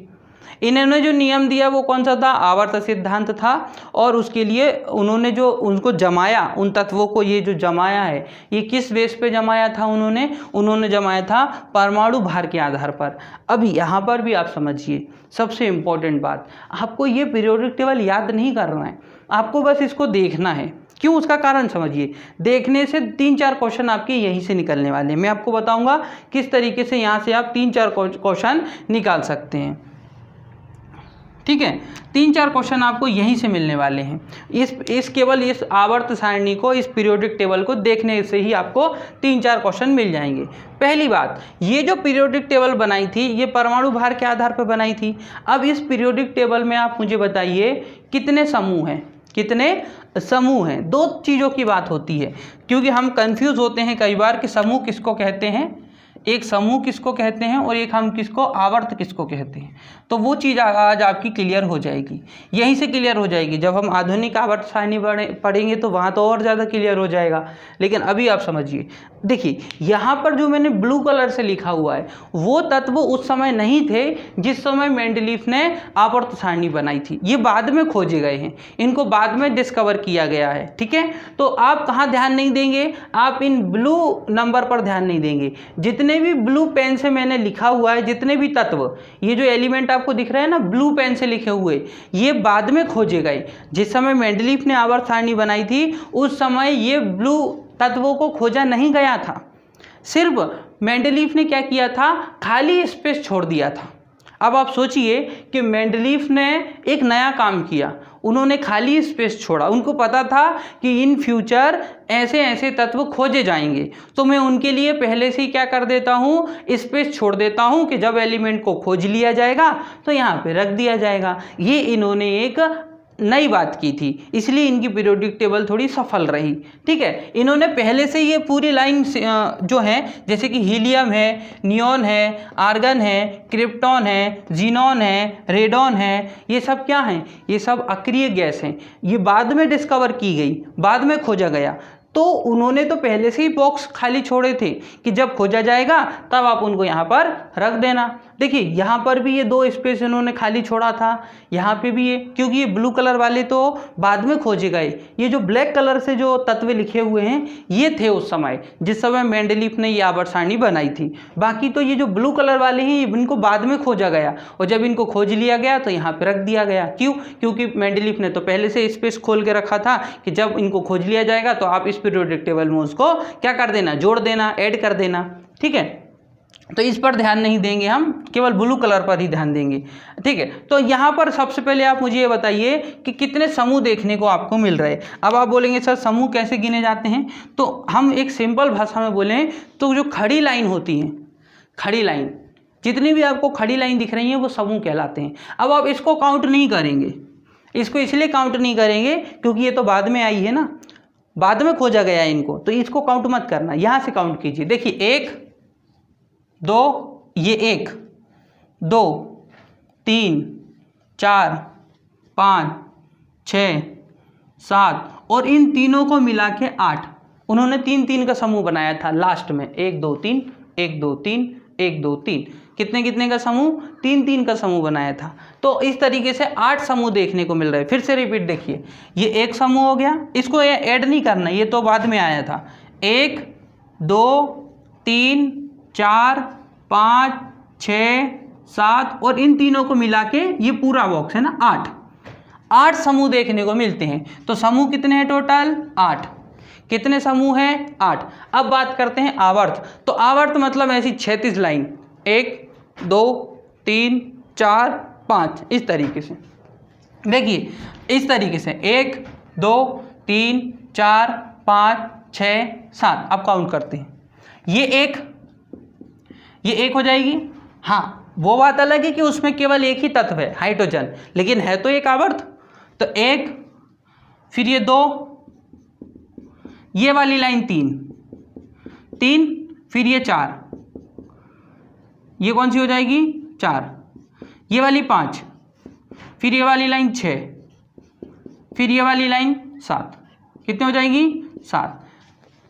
इन्होंने जो नियम दिया वो कौन सा था, आवर्त सिद्धांत था। और उसके लिए उन्होंने जो उनको जमाया, उन तत्वों को ये जो जमाया है, ये किस बेस पे जमाया था उन्होंने जमाया था परमाणु भार के आधार पर। अब यहाँ पर भी आप समझिए सबसे इम्पोर्टेंट बात, आपको ये पीरियोडिक टेबल याद नहीं करना है, आपको बस इसको देखना है। क्यों, उसका कारण समझिए। देखने से 3-4 क्वेश्चन आपके यहीं से निकलने वाले हैं। मैं आपको बताऊंगा किस तरीके से यहाँ से आप 3-4 क्वेश्चन निकाल सकते हैं। ठीक है, 3-4 क्वेश्चन आपको यहीं से मिलने वाले हैं। इस केवल इस आवर्त सारणी को, इस पीरियोडिक टेबल को देखने से ही आपको 3-4 क्वेश्चन मिल जाएंगे। पहली बात, ये जो पीरियोडिक टेबल बनाई थी ये परमाणु भार के आधार पर बनाई थी। अब इस पीरियोडिक टेबल में आप मुझे बताइए कितने समूह हैं, कितने समूह हैं। 2 चीज़ों की बात होती है, क्योंकि हम कंफ्यूज होते हैं कई बार कि समूह किसको कहते हैं, एक समूह किसको कहते हैं और एक हम किसको, आवर्त किसको कहते हैं। तो वो चीज़ आज आपकी क्लियर हो जाएगी, यहीं से क्लियर हो जाएगी। जब हम आधुनिक आवर्त सारणी पढ़ेंगे तो वहाँ तो और ज़्यादा क्लियर हो जाएगा, लेकिन अभी आप समझिए। देखिए यहाँ पर जो मैंने ब्लू कलर से लिखा हुआ है वो तत्व उस समय नहीं थे जिस समय मेंडलीफ ने आवर्त सारणी बनाई थी। ये बाद में खोजे गए हैं, इनको बाद में डिस्कवर किया गया है। ठीक है, तो आप कहाँ ध्यान नहीं देंगे, आप इन ब्लू नंबर पर ध्यान नहीं देंगे। जितने भी ब्लू पेन से मैंने लिखा हुआ है, जितने भी तत्व, ये जो एलिमेंट आपको दिख रहे हैं ना ब्लू पेन से लिखे हुए, ये बाद में खोजे गए। जिस समय मेंडलीफ ने आवर्त सारणी बनाई थी उस समय ये ब्लू तत्वों को खोजा नहीं गया था। सिर्फ मेंडलीफ ने क्या किया था, खाली स्पेस छोड़ दिया था। अब आप सोचिए कि मेंडलीफ ने एक नया काम किया, उन्होंने खाली स्पेस छोड़ा। उनको पता था कि इन फ्यूचर ऐसे ऐसे तत्व खोजे जाएंगे, तो मैं उनके लिए पहले से ही क्या कर देता हूँ, स्पेस छोड़ देता हूँ कि जब एलिमेंट को खोज लिया जाएगा तो यहाँ पे रख दिया जाएगा। ये इन्होंने एक नई बात की थी, इसलिए इनकी पीरियोडिक टेबल थोड़ी सफल रही। ठीक है, इन्होंने पहले से ये पूरी लाइन जो है, जैसे कि हीलियम है, नियॉन है, आर्गन है, क्रिप्टॉन है, जीनॉन है, रेडॉन है, ये सब क्या हैं, ये सब अक्रिय गैस हैं। ये बाद में डिस्कवर की गई, बाद में खोजा गया। तो उन्होंने तो पहले से ही बॉक्स खाली छोड़े थे कि जब खोजा जाएगा तब आप उनको यहाँ पर रख देना। देखिए यहाँ पर भी ये 2 स्पेस इन्होंने खाली छोड़ा था, यहाँ पे भी ये, क्योंकि ये ब्लू कलर वाले तो बाद में खोजे गए। ये जो ब्लैक कलर से जो तत्व लिखे हुए हैं ये थे उस समय जिस समय मेंडलीफ ने ये आवर्त सारणी बनाई थी। बाकी तो ये जो ब्लू कलर वाले हैं इनको बाद में खोजा गया, और जब इनको खोज लिया गया तो यहाँ पे रख दिया गया। क्यों, क्योंकि मेंडलीफ ने तो पहले से स्पेस खोल के रखा था कि जब इनको खोज लिया जाएगा तो आप इस पीरियोडिक टेबल में उसको क्या कर देना, जोड़ देना, ऐड कर देना। ठीक है, तो इस पर ध्यान नहीं देंगे, हम केवल ब्लू कलर पर ही ध्यान देंगे। ठीक है, तो यहाँ पर सबसे पहले आप मुझे ये बताइए कि कितने समूह देखने को आपको मिल रहे हैं। अब आप बोलेंगे सर समूह कैसे गिने जाते हैं, तो हम एक सिंपल भाषा में बोलें तो जो खड़ी लाइन होती है, खड़ी लाइन, जितनी भी आपको खड़ी लाइन दिख रही है वो समूह कहलाते हैं। अब आप इसको काउंट नहीं करेंगे, इसको इसलिए काउंट नहीं करेंगे क्योंकि ये तो बाद में आई है ना, बाद में खोजा गया है इनको, तो इसको काउंट मत करना, यहाँ से काउंट कीजिए। देखिए 1 2, ये 1 2 3 4 5 6 7 और इन तीनों को मिला के 8। उन्होंने 3-3 का समूह बनाया था लास्ट में, 1 2 3 1 2 3 1 2 3, कितने कितने का समूह, 3-3 का समूह बनाया था। तो इस तरीके से 8 समूह देखने को मिल रहे हैं। फिर से रिपीट देखिए, ये एक समूह हो गया, इसको ऐड नहीं करना, ये तो बाद में आया था। 1 2 3 4 5 6 7 और इन तीनों को मिला के ये पूरा बॉक्स है ना 8 समूह देखने को मिलते हैं। तो समूह कितने हैं टोटल, 8। कितने समूह हैं, 8। अब बात करते हैं आवर्त। तो आवर्त मतलब ऐसी 36 लाइन, 1 2 3 4 5, इस तरीके से। देखिए इस तरीके से 1 2 3 4 5 6 7, अब काउंट करते हैं। ये एक हो जाएगी। हाँ, वो बात अलग है कि उसमें केवल एक ही तत्व है, हाइड्रोजन, लेकिन है तो एक आवर्त। तो 1, फिर ये 2, ये वाली लाइन 3, फिर ये 4, ये कौन सी हो जाएगी, 4, ये वाली 5, फिर ये वाली लाइन 6, फिर ये वाली लाइन 7, कितने हो जाएगी, 7।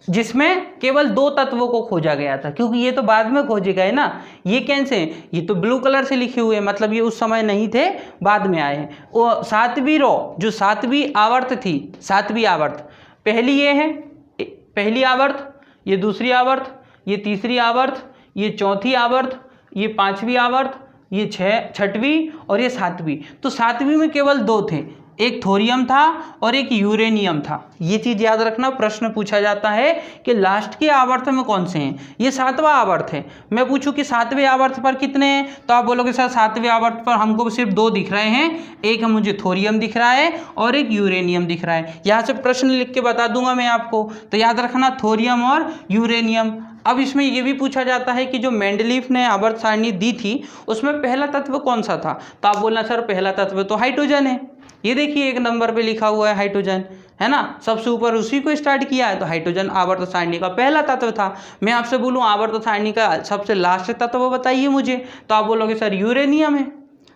जिसमें केवल 2 तत्वों को खोजा गया था, क्योंकि ये तो बाद में खोजे गए ना। ये कैसे, ये तो ब्लू कलर से लिखे हुए, मतलब ये उस समय नहीं थे, बाद में आए हैं। वो 7वीं रो, जो 7वीं आवर्त थी, 7वीं आवर्त, पहली ये है, पहली आवर्त, ये दूसरी आवर्त, ये तीसरी आवर्त, ये चौथी आवर्त, ये 5वीं आवर्त, ये 6वीं और ये 7वीं। तो 7वीं में केवल 2 थे, एक थोरियम था और एक यूरेनियम था। ये चीज़ याद रखना, प्रश्न पूछा जाता है कि लास्ट के आवर्त में कौन से हैं। ये 7वां आवर्त है, मैं पूछूं कि 7वें आवर्त पर कितने हैं, तो आप बोलोगे सर 7वें आवर्त पर हमको सिर्फ 2 दिख रहे हैं, एक मुझे थोरियम दिख रहा है और एक यूरेनियम दिख रहा है। यहाँ से प्रश्न लिख के बता दूंगा मैं आपको, तो याद रखना थोरियम और यूरेनियम। अब इसमें ये भी पूछा जाता है कि जो मेंडलीफ ने आवर्त सारणी दी थी उसमें पहला तत्व कौन सा था, तो आप बोलना सर पहला तत्व तो हाइड्रोजन है। ये देखिए 1 नंबर पे लिखा हुआ है हाइड्रोजन, है ना, सबसे ऊपर उसी को स्टार्ट किया है, तो हाइड्रोजन आवर्त सारणी का पहला तत्व था। मैं आपसे बोलूँ आवर्त सारणी का सबसे लास्ट तत्व बताइए मुझे, तो आप बोलोगे सर यूरेनियम है,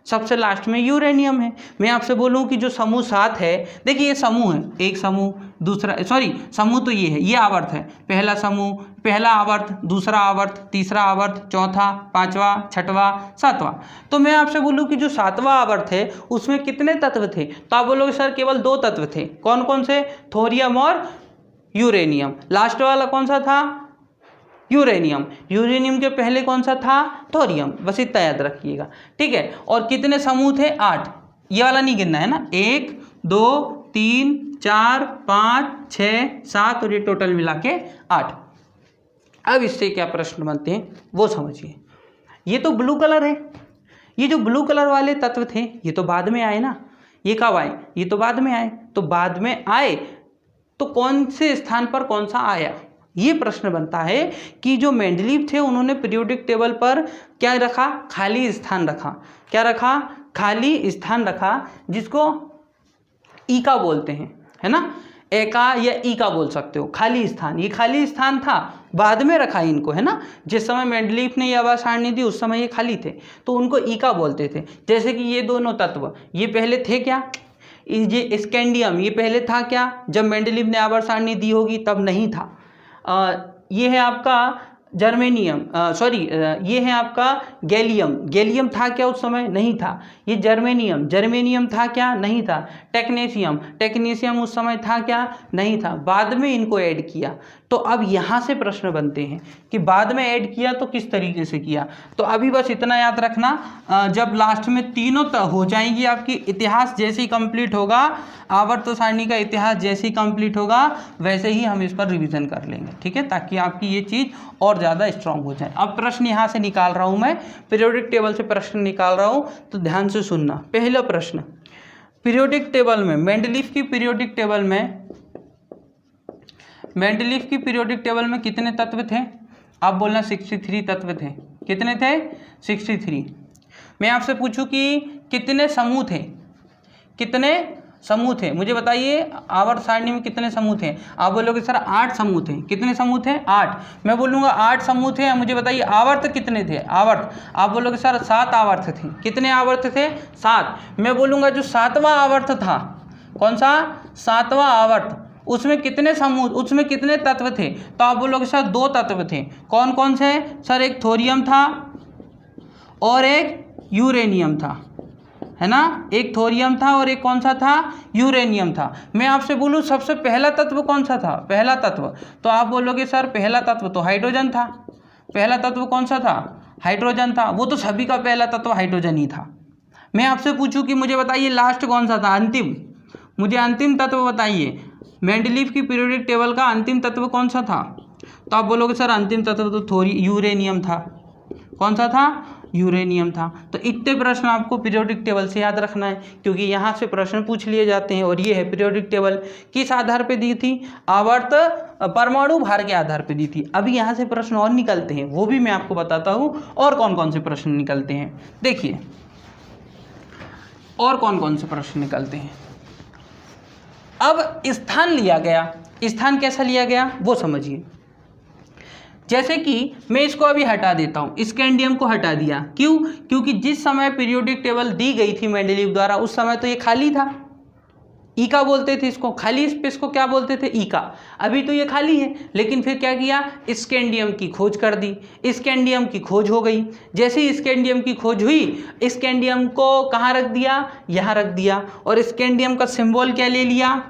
सबसे लास्ट में यूरेनियम है। मैं आपसे बोलूं कि जो समूह 7 है, देखिए ये समूह है, एक समूह, दूसरा, सॉरी समूह तो ये आवर्त है, पहला समूह, पहला आवर्त, दूसरा आवर्त, तीसरा आवर्त, चौथा, 5वां, 6वां, 7वां। तो मैं आपसे बोलूं कि जो 7वां आवर्त है उसमें कितने तत्व थे, तो आप बोलोगे सर केवल 2 तत्व थे। कौन कौन से, थोरियम और यूरेनियम। लास्ट वाला कौन सा था, यूरेनियम। यूरेनियम के पहले कौन सा था, थोरियम। बस इतना याद रखिएगा, ठीक है। और कितने समूह थे, 8। ये वाला नहीं गिनना है ना, 1 2 3 4 5 6 7 और ये टोटल मिला के 8। अब इससे क्या प्रश्न बनते हैं वो समझिए। ये तो ब्लू कलर है, ये जो ब्लू कलर वाले तत्व थे ये तो बाद में आए ना, ये कब आए, ये तो बाद में आए। तो बाद में आए तो कौन से स्थान पर कौन सा आया, ये प्रश्न बनता है कि जो मेंडलीव थे उन्होंने पीरियोडिक टेबल पर क्या रखा, खाली स्थान रखा। क्या रखा, खाली स्थान रखा, जिसको ईका बोलते हैं, है ना, एका या ईका बोल सकते हो, खाली स्थान। ये खाली स्थान था, बाद में रखा इनको, है ना। जिस समय मेंडलीव ने ये आवर्त सारणी दी उस समय ये खाली थे, तो उनको ईका बोलते थे। जैसे कि ये दोनों तत्व, ये पहले थे क्या, ये स्कैंडियम, ये पहले था क्या, जब मेंडलीव ने आवर्त सारणी दी होगी तब नहीं था। ये है आपका जर्मेनियम, ये है आपका गैलियम, गैलियम था क्या उस समय, नहीं था। ये जर्मेनियम, जर्मेनियम था क्या, नहीं था। टेक्नीशियम, टेक्नीशियम उस समय था क्या, नहीं था, बाद में इनको ऐड किया। तो अब यहाँ से प्रश्न बनते हैं कि बाद में ऐड किया तो किस तरीके से किया। तो अभी बस इतना याद रखना, जब लास्ट में तीनों हो जाएंगी आपकी, इतिहास जैसे ही कंप्लीट होगा, आवर्त सारणी का इतिहास जैसे ही कंप्लीट होगा वैसे ही हम इस पर रिवीजन कर लेंगे, ठीक है, ताकि आपकी ये चीज़ और ज़्यादा स्ट्रांग हो जाए। अब प्रश्न यहाँ से निकाल रहा हूँ मैं, पीरियोडिक टेबल से प्रश्न निकाल रहा हूँ, तो ध्यान से सुनना। पहला प्रश्न, पीरियोडिक टेबल में मेंडलीव की पीरियोडिक टेबल में, मेंडलीव की पीरियोडिक टेबल में कितने तत्व थे, आप बोलना 63 तत्व थे। कितने थे, 63। मैं आपसे पूछूं कि कितने समूह थे, कितने समूह थे, मुझे बताइए आवर्त सारणी में कितने समूह थे। आप बोलोगे सर 8 समूह थे। कितने समूह थे, 8। मैं बोलूँगा 8 समूह थे, मुझे बताइए आवर्त कितने थे, आवर्त। आप बोलोगे सर 7 आवर्त थे। कितने आवर्त थे, 7। मैं बोलूँगा जो 7वां आवर्त था, कौन सा, 7वां आवर्त, उसमें कितने समूह, उसमें कितने तत्व थे, तो आप बोलोगे सर 2 तत्व थे। कौन कौन से, सर एक थोरियम था और एक यूरेनियम था, है ना, एक थोरियम था और एक कौन सा था, यूरेनियम था। मैं आपसे बोलूँ सबसे पहला तत्व कौन सा था, पहला तत्व, तो आप बोलोगे सर पहला तत्व तो हाइड्रोजन था। पहला तत्व कौन सा था, हाइड्रोजन था, वो तो सभी का पहला तत्व हाइड्रोजन ही था। मैं आपसे पूछूं कि मुझे बताइए लास्ट कौन सा था, अंतिम, मुझे अंतिम तत्व बताइए, मेंडलीव की पीरियोडिक टेबल का अंतिम तत्व कौन सा था, तो आप बोलोगे सर अंतिम तत्व तो यूरेनियम था। कौन सा था, यूरेनियम था। तो इतने प्रश्न आपको पीरियोडिक टेबल से याद रखना है, क्योंकि यहाँ से प्रश्न पूछ लिए जाते हैं। और ये है पीरियोडिक टेबल, किस आधार पे दी थी, आवर्त परमाणु भार के आधार पे दी थी। अभी यहाँ से प्रश्न और निकलते हैं, वो भी मैं आपको बताता हूँ और कौन कौन से प्रश्न निकलते हैं। देखिए और कौन कौन से प्रश्न निकलते हैं। अब स्थान लिया गया, स्थान कैसा लिया गया वो समझिए। जैसे कि मैं इसको अभी हटा देता हूँ, स्कैंडियम को हटा दिया, क्यों, क्योंकि जिस समय पीरियोडिक टेबल दी गई थी मेंडलीव द्वारा उस समय तो ये खाली था, ईका बोलते थे इसको, खाली स्पेस को क्या बोलते थे, ईका। अभी तो ये खाली है, लेकिन फिर क्या किया, स्कैंडियम की खोज कर दी, स्कैंडियम की खोज हो गई। जैसे ही स्कैंडियम की खोज हुई, स्कैंडियम को कहाँ रख दिया, यहाँ रख दिया, और स्कैंडियम का सिंबल क्या ले लिया,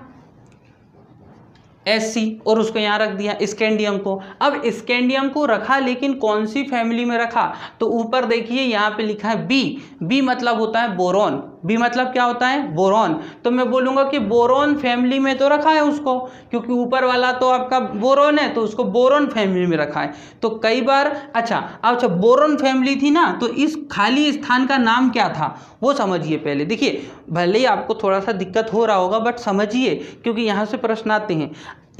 Sc, और उसको यहाँ रख दिया स्कैंडियम को। अब स्कैंडियम को रखा, लेकिन कौन सी फैमिली में रखा, तो ऊपर देखिए यहाँ पे लिखा है बी। बी मतलब होता है बोरॉन। बी मतलब क्या होता है, बोरॉन। तो मैं बोलूँगा कि बोरॉन फैमिली में तो रखा है उसको, क्योंकि ऊपर वाला तो आपका बोरॉन है, तो उसको बोरॉन फैमिली में रखा है। तो कई बार अच्छा बोरॉन फैमिली थी ना, तो इस खाली स्थान का नाम क्या था वो समझिए पहले। देखिए भले ही आपको थोड़ा सा दिक्कत हो रहा होगा, बट समझिए, क्योंकि यहाँ से प्रश्न आते हैं।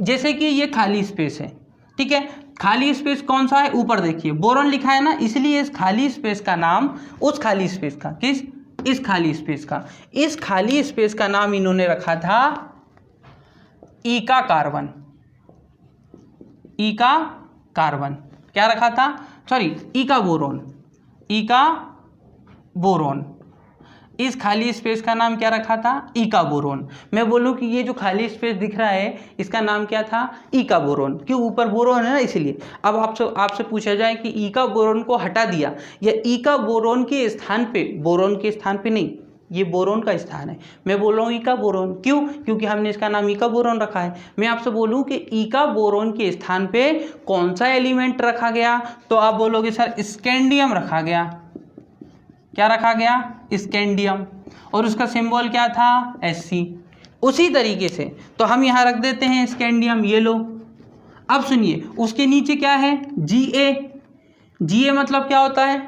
जैसे कि ये खाली स्पेस है, ठीक है, खाली स्पेस कौन सा है, ऊपर देखिए बोरॉन लिखा है ना, इसलिए इस खाली स्पेस का नाम, उस खाली स्पेस का, किस, इस खाली स्पेस का, इस खाली स्पेस का नाम इन्होंने रखा था ईका कार्बन। ईका कार्बन क्या रखा था, सॉरी ईका बोरॉन। ईका बोरॉन, इस खाली स्पेस का नाम क्या रखा था, ईका बोरॉन। मैं बोलूँ कि ये जो खाली स्पेस दिख रहा है इसका नाम क्या था, ईका बोरॉन, क्यों, ऊपर बोरॉन है ना इसलिए। अब आपसे पूछा जाए कि ईका बोरॉन को हटा दिया, या ईका बोरॉन के स्थान पे, बोरॉन के स्थान पे नहीं, ये बोरॉन का स्थान है, मैं बोल रहा हूँ ईका बोरॉन, क्यों, क्योंकि हमने इसका नाम ईका बोरॉन रखा है। मैं आपसे बोलूँ कि ईका बोरॉन के स्थान पे कौन सा एलिमेंट रखा गया, तो आप बोलोगे सर स्कैंडियम रखा गया। क्या रखा गया, स्कैंडियम, और उसका सिंबल क्या था, Sc। उसी तरीके से तो हम यहाँ रख देते हैं स्कैंडियम, ये लो। अब सुनिए, उसके नीचे क्या है, Ga। Ga मतलब क्या होता है,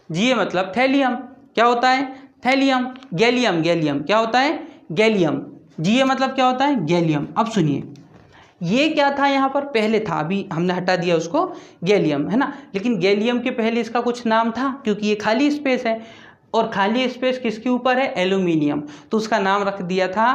Ga मतलब थैलियम। क्या होता है, थैलियम। गैलियम, गैलियम क्या होता है, गैलियम। Ga मतलब क्या होता है, गैलियम। अब सुनिए, ये क्या था यहाँ पर, पहले था, अभी हमने हटा दिया उसको, गैलियम है ना, लेकिन गैलियम के पहले इसका कुछ नाम था, क्योंकि ये खाली स्पेस है, और खाली स्पेस किसके ऊपर है, एल्यूमिनियम, तो उसका नाम रख दिया था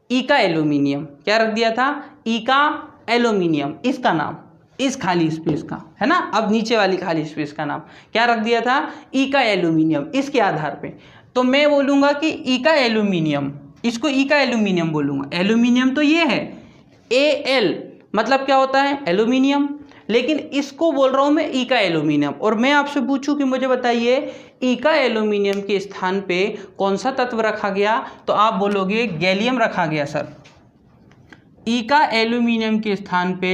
ईका एल्यूमिनियम। क्या रख दिया था, ईका एल्यूमिनियम, इसका नाम, इस खाली स्पेस का है ना। अब नीचे वाली खाली स्पेस का नाम क्या रख दिया था, ईका एल्यूमिनियम, इसके आधार पे। तो मैं बोलूँगा कि ईका एल्यूमिनियम, इसको ईका एल्यूमिनियम बोलूँगा। एल्यूमिनियम तो ये है, Al मतलब क्या होता है, एल्यूमिनियम, लेकिन इसको बोल रहा हूँ मैं ईका एल्यूमिनियम। और मैं आपसे पूछूं कि मुझे बताइए ईका एल्यूमिनियम के स्थान पे कौन सा तत्व रखा गया, तो आप बोलोगे गैलियम रखा गया सर। ईका एल्यूमिनियम के स्थान पे,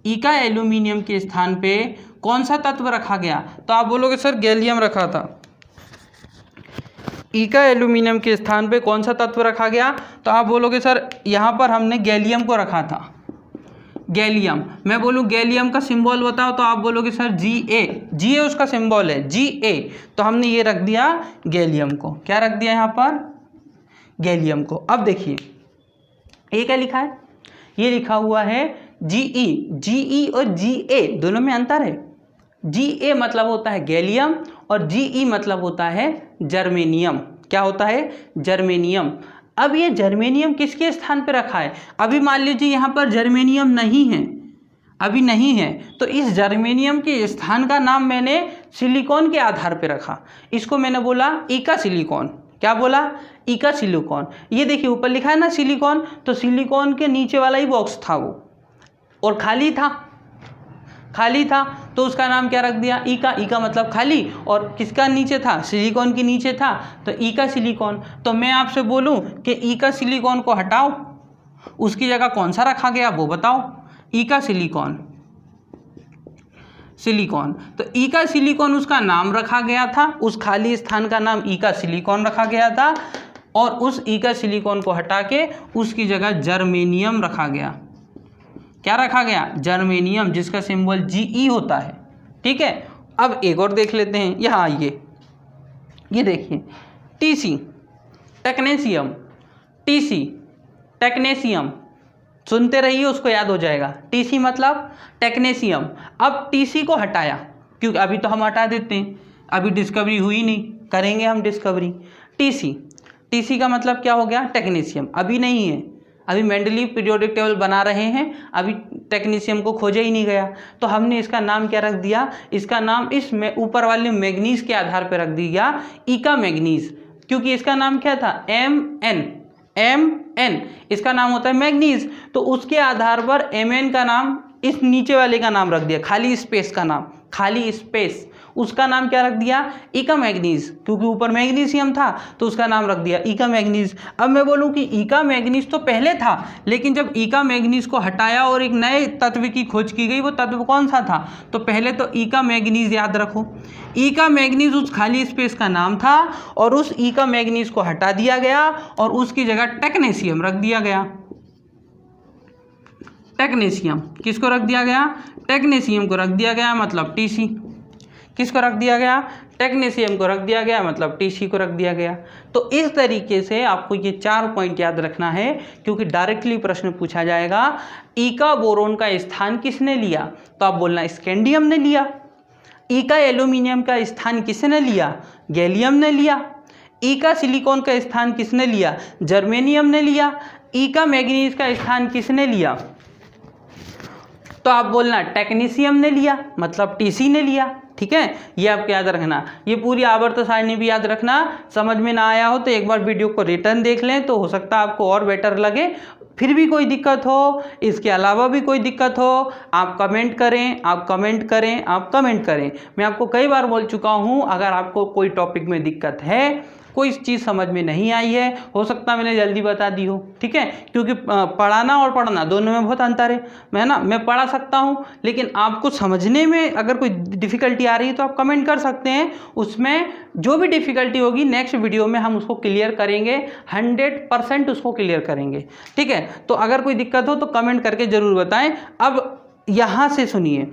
ईका एल्यूमिनियम के स्थान पे कौन सा तत्व रखा गया, तो आप बोलोगे सर गैलियम रखा था। ईका एल्यूमिनियम के स्थान पे कौन सा तत्व रखा गया, तो आप बोलोगे सर यहाँ पर हमने गैलियम को रखा था, गैलियम। मैं बोलूँ गैलियम का सिंबल बताओ, तो आप बोलोगे सर Ga। Ga उसका सिंबल है, Ga, तो हमने ये रख दिया गैलियम को। क्या रख दिया यहाँ पर, गैलियम को। अब देखिए ये क्या लिखा है, ये लिखा हुआ है Ge। Ge और Ga दोनों में अंतर है। Ga मतलब होता है गैलियम, और Ge मतलब होता है जर्मेनियम। क्या होता है, जर्मेनियम। अब ये जर्मेनियम किसके स्थान पे रखा है, अभी मान लीजिए यहाँ पर जर्मेनियम नहीं है, अभी नहीं है, तो इस जर्मेनियम के स्थान का नाम मैंने सिलिकॉन के आधार पे रखा। इसको मैंने बोला ईका सिलिकॉन। क्या बोला, ईका सिलिकॉन। ये देखिए ऊपर लिखा है ना सिलिकॉन, तो सिलिकॉन के नीचे वाला ही बॉक्स था वो, और खाली था, खाली था, तो उसका नाम क्या रख दिया, ईका। ईका मतलब खाली, और किसका नीचे था, सिलिकॉन के नीचे था, तो ईका सिलिकॉन। तो मैं आपसे बोलूं कि ईका सिलिकॉन को हटाओ, उसकी जगह कौन सा रखा गया वो बताओ, ईका सिलिकॉन। सिलिकॉन, तो ईका सिलिकॉन उसका नाम रखा गया था, उस खाली स्थान का नाम ईका सिलिकॉन रखा गया था, और उस ईका सिलिकॉन को हटा के उसकी जगह जर्मेनियम रखा गया। क्या रखा गया, जर्मेनियम, जिसका सिंबल Ge होता है। ठीक है, अब एक और देख लेते हैं, यहाँ आइए, ये देखिए Tc, टेक्नेशियम, Tc, टेक्नेशियम, सुनते रहिए उसको याद हो जाएगा। Tc मतलब टेक्नेशियम। अब Tc को हटाया, क्योंकि अभी तो हम हटा देते हैं, अभी डिस्कवरी हुई नहीं, करेंगे हम डिस्कवरी। Tc का मतलब क्या हो गया, टेक्नेशियम। अभी नहीं है, अभी मेंडलीव पीरियोडिक टेबल बना रहे हैं, अभी टेक्नीशियम को खोजा ही नहीं गया, तो हमने इसका नाम क्या रख दिया, इसका नाम इस ऊपर वाले मैग्नीज के आधार पर रख दिया ईका मैग्नीज, क्योंकि इसका नाम क्या था, Mn, Mn इसका नाम होता है मैग्नीज, तो उसके आधार पर Mn का नाम इस नीचे वाले का नाम रख दिया, खाली स्पेस का नाम, खाली स्पेस उसका नाम क्या रख दिया, इका मैग्नीज, क्योंकि ऊपर मैग्नीशियम था तो उसका नाम रख दिया इका मैग्नीज। अब मैं बोलूं कि इका मैग्नीज तो पहले था, लेकिन जब इका मैग्नीज को हटाया और एक नए तत्व की खोज की गई, वो तत्व कौन सा था, तो पहले तो इका मैग्नीज याद रखो, इका मैग्नीज उस खाली स्पेस का नाम था और उस इका मैग्नीज को हटा दिया गया और उसकी जगह टेक्नीशियम रख दिया गया। टेक्नीशियम किसको रख दिया गया, टेक्नीशियम को रख दिया गया, मतलब टीसी। किसको रख दिया गया, टेक्नीशियम को रख दिया गया, मतलब टीसी को रख दिया गया। तो इस तरीके से आपको ये 4 पॉइंट याद रखना है, क्योंकि डायरेक्टली प्रश्न पूछा जाएगा इका बोरोन का स्थान किसने लिया, तो आप बोलना स्कैंडियम ने लिया। इका एल्यूमिनियम का स्थान किसने लिया, गैलियम ने लिया। इका सिलिकॉन का स्थान किसने लिया, जर्मेनियम ने लिया। इका मैग्नीज का स्थान किसने लिया, तो आप बोलना टेक्नीशियम ने लिया, मतलब टीसी ने लिया। ठीक है, ये आपको याद रखना। ये पूरी आवर्त सारणी भी याद रखना। समझ में ना आया हो तो एक बार वीडियो को रिटर्न देख लें, तो हो सकता है आपको और बेटर लगे। फिर भी कोई दिक्कत हो, इसके अलावा भी कोई दिक्कत हो, आप कमेंट करें, आप कमेंट करें, आप कमेंट करें। मैं आपको कई बार बोल चुका हूँ, अगर आपको कोई टॉपिक में दिक्कत है, कोई चीज़ समझ में नहीं आई है, हो सकता है मैंने जल्दी बता दी हो, ठीक है, क्योंकि पढ़ाना और पढ़ना दोनों में बहुत अंतर है। मैं पढ़ा सकता हूँ, लेकिन आपको समझने में अगर कोई डिफ़िकल्टी आ रही है तो आप कमेंट कर सकते हैं। उसमें जो भी डिफ़िकल्टी होगी नेक्स्ट वीडियो में हम उसको क्लियर करेंगे, 100% उसको क्लियर करेंगे। ठीक है, तो अगर कोई दिक्कत हो तो कमेंट करके ज़रूर बताएं। अब यहाँ से सुनिए,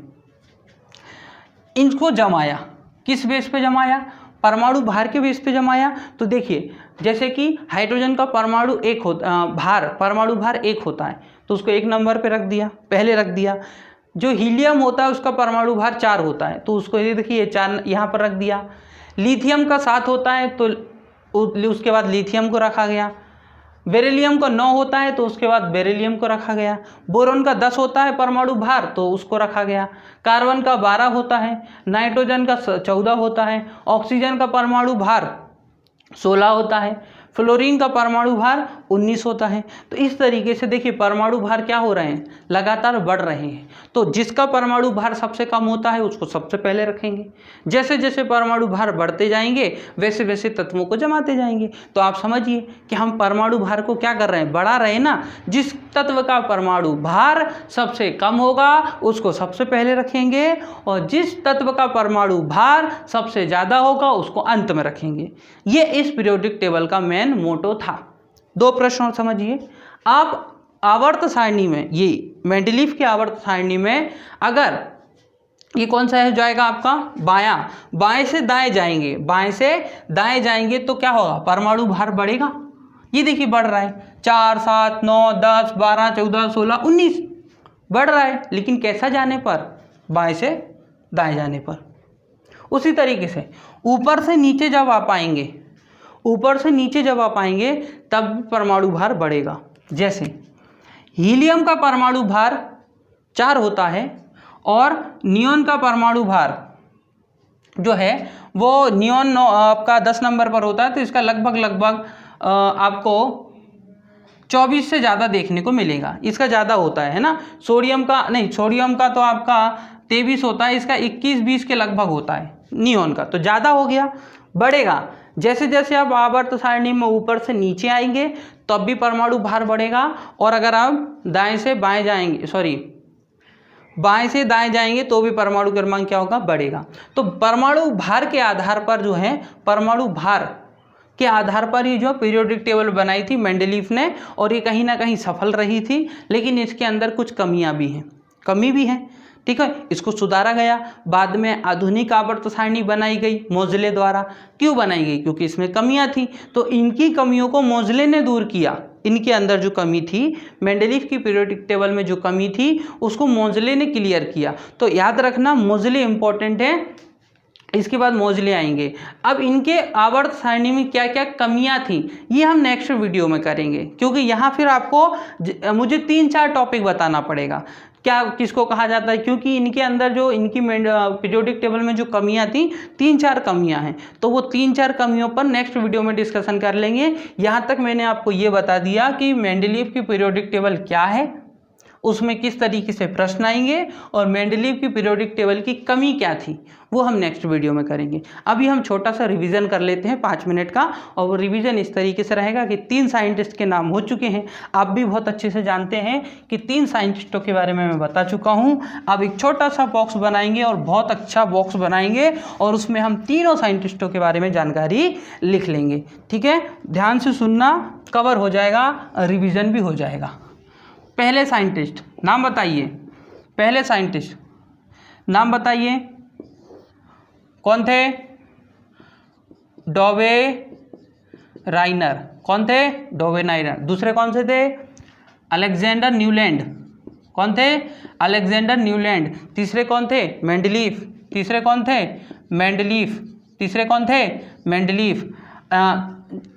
इनको जमाया, किस बेस पे जमाया, परमाणु भार के बेस पे जमाया। तो देखिए, जैसे कि हाइड्रोजन का परमाणु परमाणु भार 1 होता है, तो उसको 1 नंबर पे रख दिया, पहले रख दिया। जो हीलियम होता है उसका परमाणु भार 4 होता है, तो उसको ये देखिए 4 यहाँ पर रख दिया। लिथियम का 7 होता है, तो उसके बाद लिथियम को रखा गया। बेरिलियम का 9 होता है, तो उसके बाद बेरिलियम को रखा गया। बोरोन का 10 होता है परमाणु भार, तो उसको रखा गया। कार्बन का 12 होता है, नाइट्रोजन का 14 होता है, ऑक्सीजन का परमाणु भार 16 होता है, फ्लोरीन का परमाणु भार 19 होता है। तो इस तरीके से देखिए परमाणु भार क्या हो रहे हैं, लगातार बढ़ रहे हैं। तो जिसका परमाणु भार सबसे कम होता है उसको सबसे पहले रखेंगे। जैसे जैसे परमाणु भार बढ़ते जाएंगे वैसे वैसे तत्वों को जमाते जाएंगे। तो आप समझिए कि हम परमाणु भार को क्या कर रहे हैं, बढ़ा रहे हैं ना। जिस तत्व का परमाणु भार सबसे कम होगा उसको सबसे पहले रखेंगे, और जिस तत्व का परमाणु भार सबसे ज़्यादा होगा उसको अंत में रखेंगे। ये इस पीरियोडिक टेबल का मेन मोटो था। 2 प्रश्न समझिए आप। आवर्त सारणी में, ये मेंडलीफ की आवर्त सारणी में अगर ये कौन सा है जाएगा आपका, बायां, बाएं से दाएं जाएंगे, बाएं से दाएं जाएंगे तो क्या होगा, परमाणु भार बढ़ेगा। ये देखिए बढ़ रहा है, 4, 7, 9, 10, 12, 14, 16, 19 बढ़ रहा है। लेकिन कैसा जाने पर, बाएं से दाएं जाने पर। उसी तरीके से ऊपर से नीचे जब आप आएंगे, ऊपर से नीचे जब आप आएंगे तब परमाणु भार बढ़ेगा। जैसे हीलियम का परमाणु भार 4 होता है और नियोन का परमाणु भार जो है वो नियोन आपका 10 नंबर पर होता है, तो इसका लगभग आपको 24 से ज़्यादा देखने को मिलेगा। इसका ज़्यादा होता है ना। सोडियम का तो आपका 23 होता है, इसका 21-20 के लगभग होता है नियोन का, तो ज़्यादा हो गया, बढ़ेगा। जैसे जैसे आप आवर्त सारणी में ऊपर से नीचे आएंगे तब भी परमाणु भार बढ़ेगा, और अगर आप बाएं से दाएं जाएंगे तो भी परमाणु क्रमांक क्या होगा, बढ़ेगा। तो परमाणु भार के आधार पर जो है, परमाणु भार के आधार पर ये जो पीरियोडिक टेबल बनाई थी मेंडलीफ ने, और ये कहीं ना कहीं सफल रही थी, लेकिन इसके अंदर कुछ कमी भी है। ठीक है, इसको सुधारा गया। बाद में आधुनिक आवर्त सारणी बनाई गई मोज़ले द्वारा। क्यों बनाई गई, क्योंकि इसमें कमियां थी, तो इनकी कमियों को मोज़ले ने दूर किया। इनके अंदर जो कमी थी, मेंडलीफ की पीरियोडिक टेबल में जो कमी थी उसको मोज़ले ने क्लियर किया। तो याद रखना मोज़ले इंपॉर्टेंट है, इसके बाद मोजले आएंगे। अब इनके आवर्त सारणी में क्या क्या कमियां थी ये हम नेक्स्ट वीडियो में करेंगे, क्योंकि यहाँ फिर आपको मुझे 3-4 टॉपिक बताना पड़ेगा क्या किसको कहा जाता है, क्योंकि इनके अंदर जो इनकी पीरियोडिक टेबल में जो कमियां थी 3-4 कमियां हैं, तो वो 3-4 कमियों पर नेक्स्ट वीडियो में डिस्कशन कर लेंगे। यहाँ तक मैंने आपको ये बता दिया कि मेंडलीव की पीरियोडिक टेबल क्या है, उसमें किस तरीके से प्रश्न आएंगे और मेंडलीव की पीरियोडिक टेबल की कमी क्या थी, वो हम नेक्स्ट वीडियो में करेंगे। अभी हम छोटा सा रिवीजन कर लेते हैं 5 मिनट का, और वो रिवीजन इस तरीके से रहेगा कि 3 साइंटिस्ट के नाम हो चुके हैं, आप भी बहुत अच्छे से जानते हैं कि 3 साइंटिस्टों के बारे में मैं बता चुका हूँ। अब एक छोटा सा बॉक्स बनाएंगे और बहुत अच्छा बॉक्स बनाएंगे और उसमें हम तीनों साइंटिस्टों के बारे में जानकारी लिख लेंगे। ठीक है, ध्यान से सुनना, कवर हो जाएगा, रिविज़न भी हो जाएगा। पहले साइंटिस्ट नाम बताइए, पहले साइंटिस्ट नाम बताइए, कौन थे? डॉवे राइनर। कौन थे? डॉवे राइनर। दूसरे कौन से थे? Alexander Newland. कौन थे? Alexander Newland. तीसरे कौन थे? मेंडलीफ। तीसरे कौन थे? मेंडलीफ। तीसरे कौन थे? मेंडलीफ।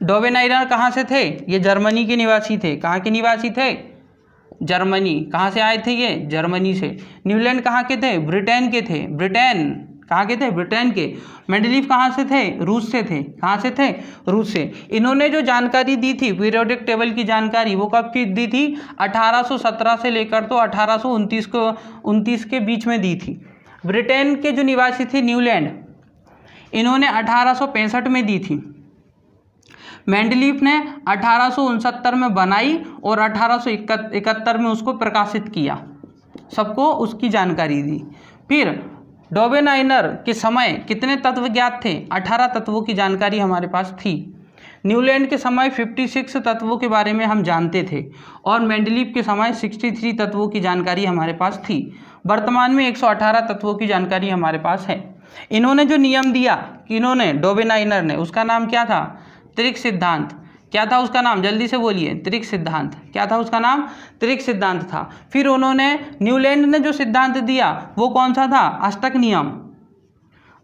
डॉवे राइनर कहाँ से थे? ये जर्मनी के निवासी थे। कहाँ के निवासी थे? जर्मनी। कहाँ से आए थे ये? जर्मनी से। न्यूलैंड कहाँ के थे? ब्रिटेन के थे। ब्रिटेन कहाँ के थे? ब्रिटेन के। मेंडलीफ कहाँ से थे? रूस से थे। कहाँ से थे? रूस से। इन्होंने जो जानकारी दी थी पीरियोडिक टेबल की जानकारी, वो कब की दी थी? 1817 से लेकर तो 1829 के बीच में दी थी। ब्रिटेन के जो निवासी थे न्यूलैंड, इन्होंने 1865 में दी थी। मेंडलीफ ने 1869 में बनाई और 1871 में उसको प्रकाशित किया, सबको उसकी जानकारी दी। फिर डॉवे राइनर के समय कितने तत्व ज्ञात थे? 18 तत्वों की जानकारी हमारे पास थी। न्यूलैंड के समय 56 तत्वों के बारे में हम जानते थे और मेंडलीफ के समय 63 तत्वों की जानकारी हमारे पास थी। वर्तमान में 118 तत्वों की जानकारी हमारे पास है। इन्होंने जो नियम दिया, इन्होंने डॉवे राइनर ने, उसका नाम क्या था? त्रिक सिद्धांत। क्या था उसका नाम? जल्दी से बोलिए। त्रिक सिद्धांत। क्या था उसका नाम? त्रिक सिद्धांत था। फिर उन्होंने, न्यूलैंड ने जो सिद्धांत दिया वो कौन सा था? अष्टक नियम।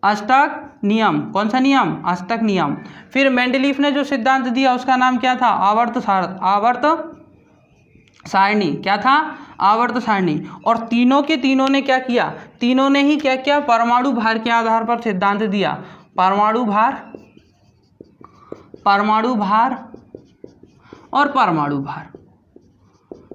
अष्टक नियम। कौन सा नियम? अष्टक नियम। फिर मेंडलीफ ने जो सिद्धांत दिया उसका नाम क्या था? आवर्त सारणी। क्या था? आवर्त सारणी। और तीनों के तीनों ने क्या किया? तीनों ने ही क्या किया? परमाणु भार के आधार पर सिद्धांत दिया। परमाणु भार, परमाणु भार और परमाणु भार।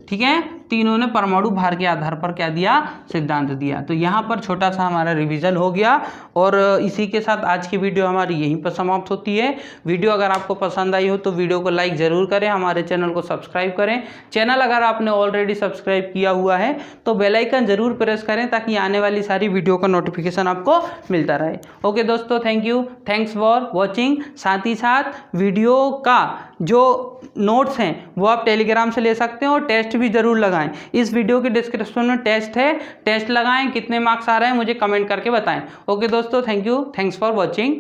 ठीक है, तीनों ने परमाणु भार के आधार पर क्या दिया? सिद्धांत दिया। तो यहाँ पर छोटा सा हमारा रिवीजन हो गया और इसी के साथ आज की वीडियो हमारी यहीं पर समाप्त होती है। वीडियो अगर आपको पसंद आई हो तो वीडियो को लाइक ज़रूर करें, हमारे चैनल को सब्सक्राइब करें। चैनल अगर आपने ऑलरेडी सब्सक्राइब किया हुआ है तो बेल आइकन ज़रूर प्रेस करें ताकि आने वाली सारी वीडियो का नोटिफिकेशन आपको मिलता रहे। ओके दोस्तों, thank you, thanks for watching. साथ ही साथ वीडियो का जो नोट्स हैं वो आप टेलीग्राम से ले सकते हैं और टेस्ट भी ज़रूर लगाएं। इस वीडियो के डिस्क्रिप्शन में टेस्ट है, टेस्ट लगाएं, कितने मार्क्स आ रहे हैं मुझे कमेंट करके बताएं। ओके दोस्तों, thank you, thanks for watching.